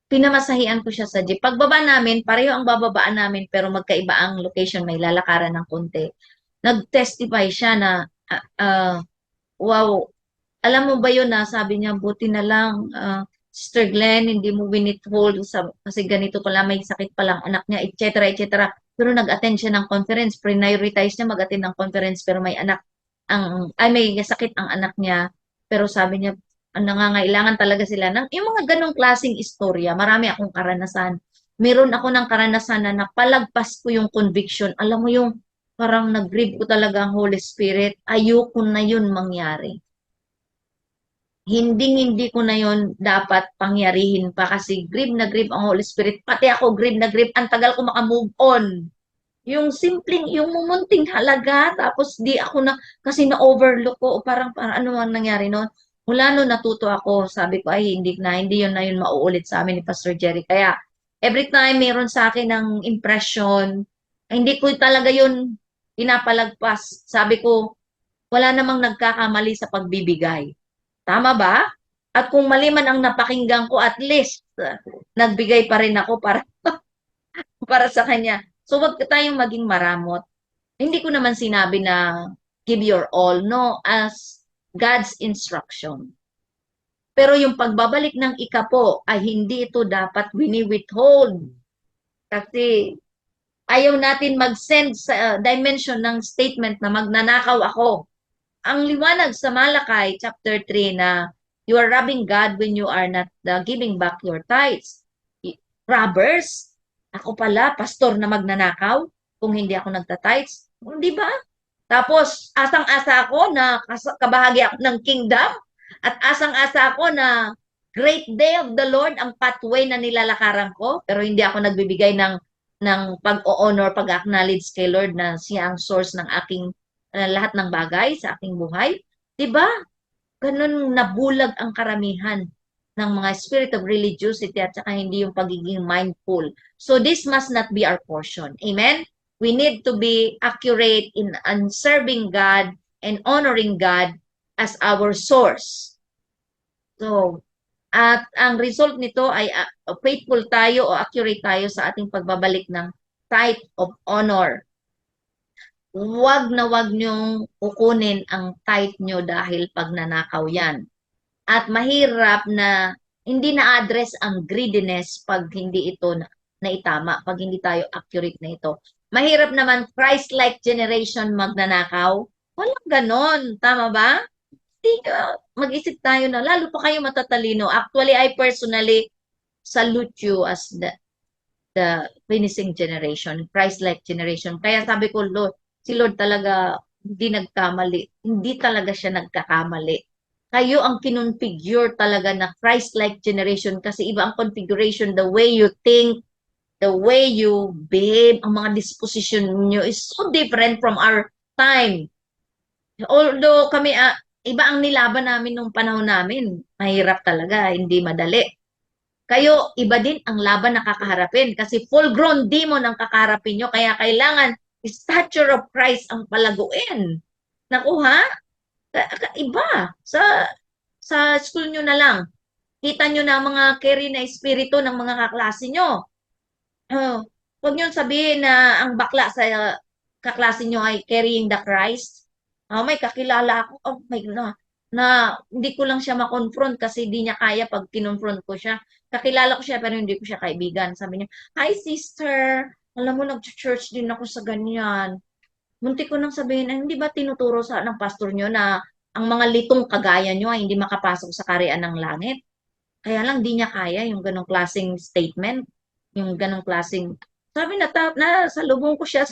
Pinamasahian ko siya sa jeep. Pagbaba namin, pareho ang bababaan namin pero magkaiba ang location, may lalakaran ng konti. Nag-testify siya na, wow, alam mo ba yun na sabi niya, buti na lang, Sister Glenn, hindi mo winithhold kasi ganito pala, may sakit palang anak niya, etc. etc. Pero nag-attend siya ng conference, prioritize niya mag-attend ng conference pero may may sakit ang anak niya. Pero sabi niya, nangangailangan talaga sila ng yung mga ganong klaseng istorya. Marami akong karanasan. Meron ako ng karanasan na napalagpas ko yung conviction. Alam mo yung parang nag-grieve ko talaga ang Holy Spirit. Ayoko na yun mangyari. Hindi ko na yun dapat pangyarihin pa kasi grieve na grieve ang Holy Spirit. Pati ako grieve na grieve. Ang tagal ko makamove on. Yung simpleng, yung mumunting halaga, tapos di ako na, kasi na-overlook ko, parang ano ang nangyari noon. Mula noon natuto ako, sabi ko, ay hindi yun na yun mauulit sa amin ni Pastor Jerry. Kaya, every time meron sa akin ng impression, hindi ko talaga yun pinapalagpas. Sabi ko, wala namang nagkakamali sa pagbibigay. Tama ba? At kung mali man ang napakinggan ko, at least, nagbigay pa rin ako para sa kanya. So, wag tayong maging maramot. Hindi ko naman sinabi na give your all, no, as God's instruction. Pero yung pagbabalik ng ikapo ay hindi ito dapat wini-withhold. Kasi ayaw natin mag-send sa dimension ng statement na magnanakaw ako. Ang liwanag sa Malakay chapter 3 na you are robbing God when you are not giving back your tithes. Robbers? Ako pala, pastor na magnanakaw kung hindi ako nagtatites. Di ba? Tapos, asang-asa ako na kabahagi ako ng kingdom at asang-asa ako na great day of the Lord ang pathway na nilalakaran ko pero hindi ako nagbibigay ng ng pag-o-honor, pag-acknowledge kay Lord na siya ang source ng aking lahat ng bagay sa aking buhay. 'Di ba? Ganun nabulag ang karamihan ng mga spirit of religiosity at saka hindi yung pagiging mindful. So this must not be our portion. Amen? We need to be accurate in serving God and honoring God as our source. So, at ang result nito ay faithful tayo o accurate tayo sa ating pagbabalik ng tithe of honor. Huwag na huwag niyong kukunin ang tithe niyo dahil pagnanakaw yan. At mahirap na hindi na-address ang greediness pag hindi ito naitama, pag hindi tayo accurate na ito. Mahirap naman Christ-like generation magnanakaw. Walang ganon. Tama ba? Mag-isip tayo na, lalo pa kayo matatalino. Actually, I personally salute you as the finishing generation, Christ-like generation. Kaya sabi ko, Lord, si Lord talaga hindi nagkamali. Hindi talaga siya nagkakamali. Kayo ang kinonfigure talaga na Christ-like generation kasi iba ang configuration, the way you think, the way you behave, ang mga disposition niyo is so different from our time. Although kami, iba ang nilaban namin nung panahon namin. Mahirap talaga, hindi madali. Kayo, iba din ang laban na kakaharapin kasi full-grown demon ang kakaharapin nyo. Kaya kailangan stature of Christ ang palaguin. Naku ha? Iba. Sa school nyo na lang. Kita nyo na mga carry na espiritu ng mga kaklase nyo. Huwag nyo sabihin na ang bakla sa kaklase nyo ay carrying the Christ. May kakilala ako, oh my na hindi ko lang siya makonfront kasi hindi niya kaya pag kinonfront ko siya. Kakilala ko siya pero hindi ko siya kaibigan. Sabi niya, "Hi sister, alam mo nag-church din ako sa ganyan." Muntik ko nang sabihin, hindi ba tinuturo sa ng pastor niyo na ang mga litong kagaya niyo ay hindi makapasok sa kaharian ng langit? Kaya lang di niya kaya yung ganong klaseng statement, yung ganong klaseng sabi na sa lubong ko siya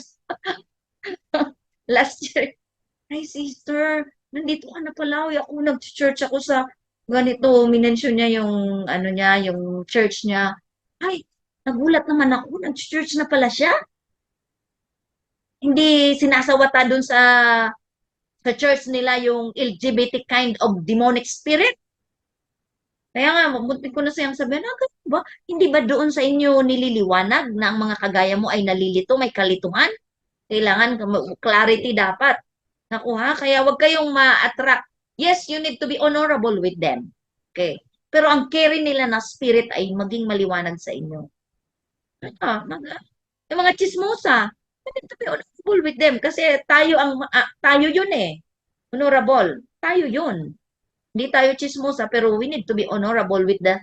last year. Ay, sister, nandito ka na pala. Uy, ako nag-church ako sa ganito. Minention niya yung, ano niya, yung church niya. Ay, nagulat naman ako. Nag-church na pala siya. Hindi sinasawata dun sa church nila yung LGBT kind of demonic spirit. Kaya nga, muntik ko na siyang sabihin, ganun ba? Hindi ba doon sa inyo nililiwanag na ang mga kagaya mo ay nalilito, may kalituhan? Kailangan clarity dapat. Naku ha, kaya wag kayong ma-attract. Yes, you need to be honorable with them. Okay. Pero ang carry nila na spirit ay maging maliwanag sa inyo. Ah, mag, yung mga chismosa, you need to be honorable with them kasi tayo yun eh. Honorable. Tayo yun. Hindi tayo chismosa pero we need to be honorable with the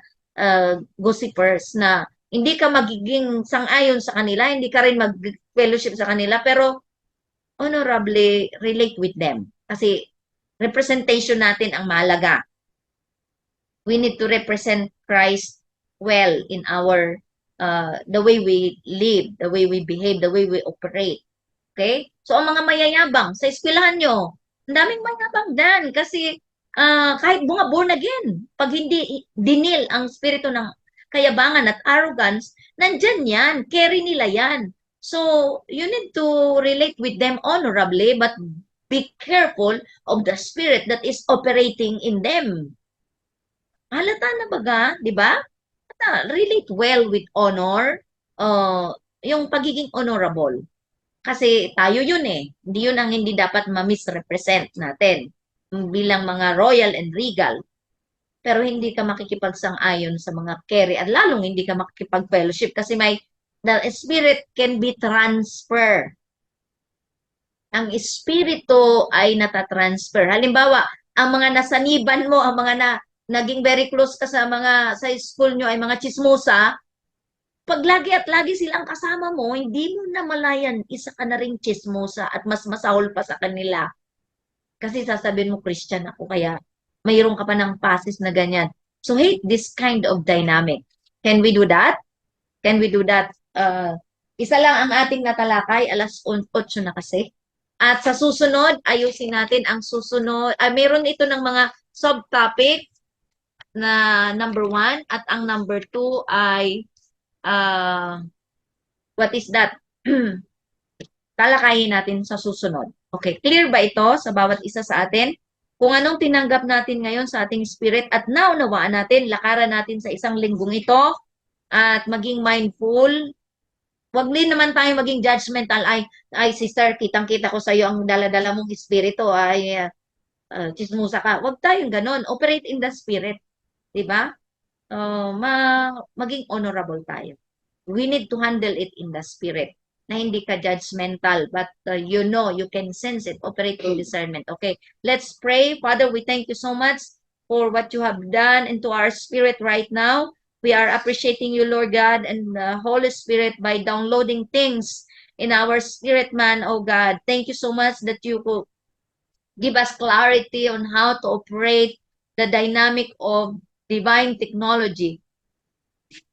gossipers na hindi ka magiging sang-ayon sa kanila, hindi ka rin mag-fellowship sa kanila, pero honorably relate with them. Kasi representation natin ang mahalaga. We need to represent Christ well in our, the way we live, the way we behave, the way we operate. Okay? So, ang mga mayayabang sa eskwelahan nyo, ang daming mayabang dan kasi kahit bunga born again, pag hindi dinil ang spirito ng kayabangan at arrogance, nandyan yan, carry nila yan. So, you need to relate with them honorably, but be careful of the spirit that is operating in them. Halata na baga, di ba? Relate well with honor, yung pagiging honorable. Kasi tayo yun eh. Hindi yun ang hindi dapat ma-misrepresent natin bilang mga royal and regal. Pero hindi ka makikipagsang-ayon sa mga carry at lalong hindi ka makikipag-fellowship kasi the spirit can be transfer. Ang espiritu ay natatransfer. Halimbawa, ang mga nasaniban mo, ang mga naging very close ka sa school nyo ay mga chismosa, pag lagi at lagi silang kasama mo, hindi mo na malayan, isa ka na ring chismosa at mas masahol pa sa kanila. Kasi sasabihin mo, Christian ako, kaya mayroon ka pa ng pasis na ganyan. So hate this kind of dynamic. Can we do that? Can we do that? Isa lang ang ating natalakay, alas 8 na kasi. At sa susunod, ayusin natin ang susunod. Meron ito ng mga subtopic na number 1 at ang number 2 ay What is that? Talakayin natin sa susunod. Okay, clear ba ito sa bawat isa sa atin? Kung anong tinanggap natin ngayon sa ating spirit at naunawaan natin, lakaran natin sa isang linggong ito at maging mindful. Huwag din naman tayo maging judgmental. Ay sister, kitang-kita ko sa iyo ang daladala mong espiritu. Chismusa ka. Huwag tayong ganun. Operate in the spirit. Diba? Maging honorable tayo. We need to handle it in the spirit na hindi ka judgmental, but you can sense it, operate in discernment. Okay, let's pray. Father, we thank you so much for what you have done into our spirit right now. We are appreciating you, Lord God, and the Holy Spirit by downloading things in our spirit, man, oh God. Thank you so much that you could give us clarity on how to operate the dynamic of divine technology,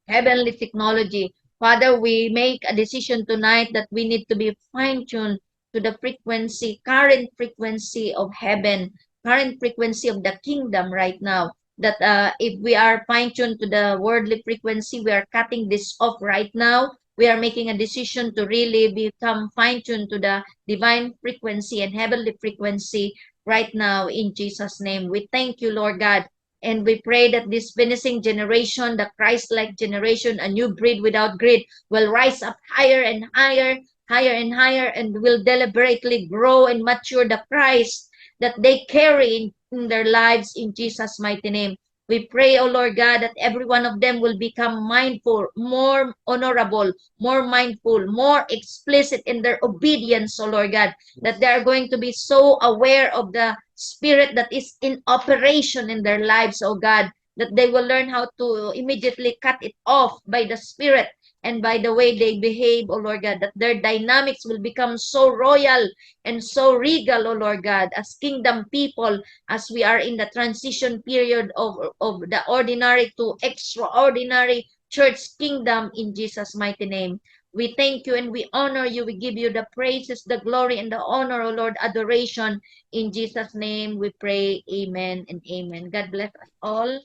heavenly technology. Father, we make a decision tonight that we need to be fine-tuned to the frequency, current frequency of heaven, current frequency of the kingdom right now. That if we are fine-tuned to the worldly frequency, we are cutting this off right now. We are making a decision to really become fine-tuned to the divine frequency and heavenly frequency right now in Jesus' name. We thank you, Lord God. And we pray that this finishing generation, the Christ-like generation, a new breed without greed, will rise up higher and higher, higher and higher, and will deliberately grow and mature the Christ that they carry in their lives in Jesus' mighty name. We pray, O Lord God, that every one of them will become mindful, more honorable, more mindful, more explicit in their obedience, O Lord God, that they are going to be so aware of the spirit that is in operation in their lives, oh God, that they will learn how to immediately cut it off by the spirit and by the way they behave, oh Lord God, that their dynamics will become so royal and so regal, oh Lord God, as kingdom people, as we are in the transition period of the ordinary to extraordinary church kingdom in Jesus' mighty name. We thank you and we honor you. We give you the praises, the glory, and the honor, O Lord, adoration. In Jesus' name we pray. Amen and amen. God bless us all.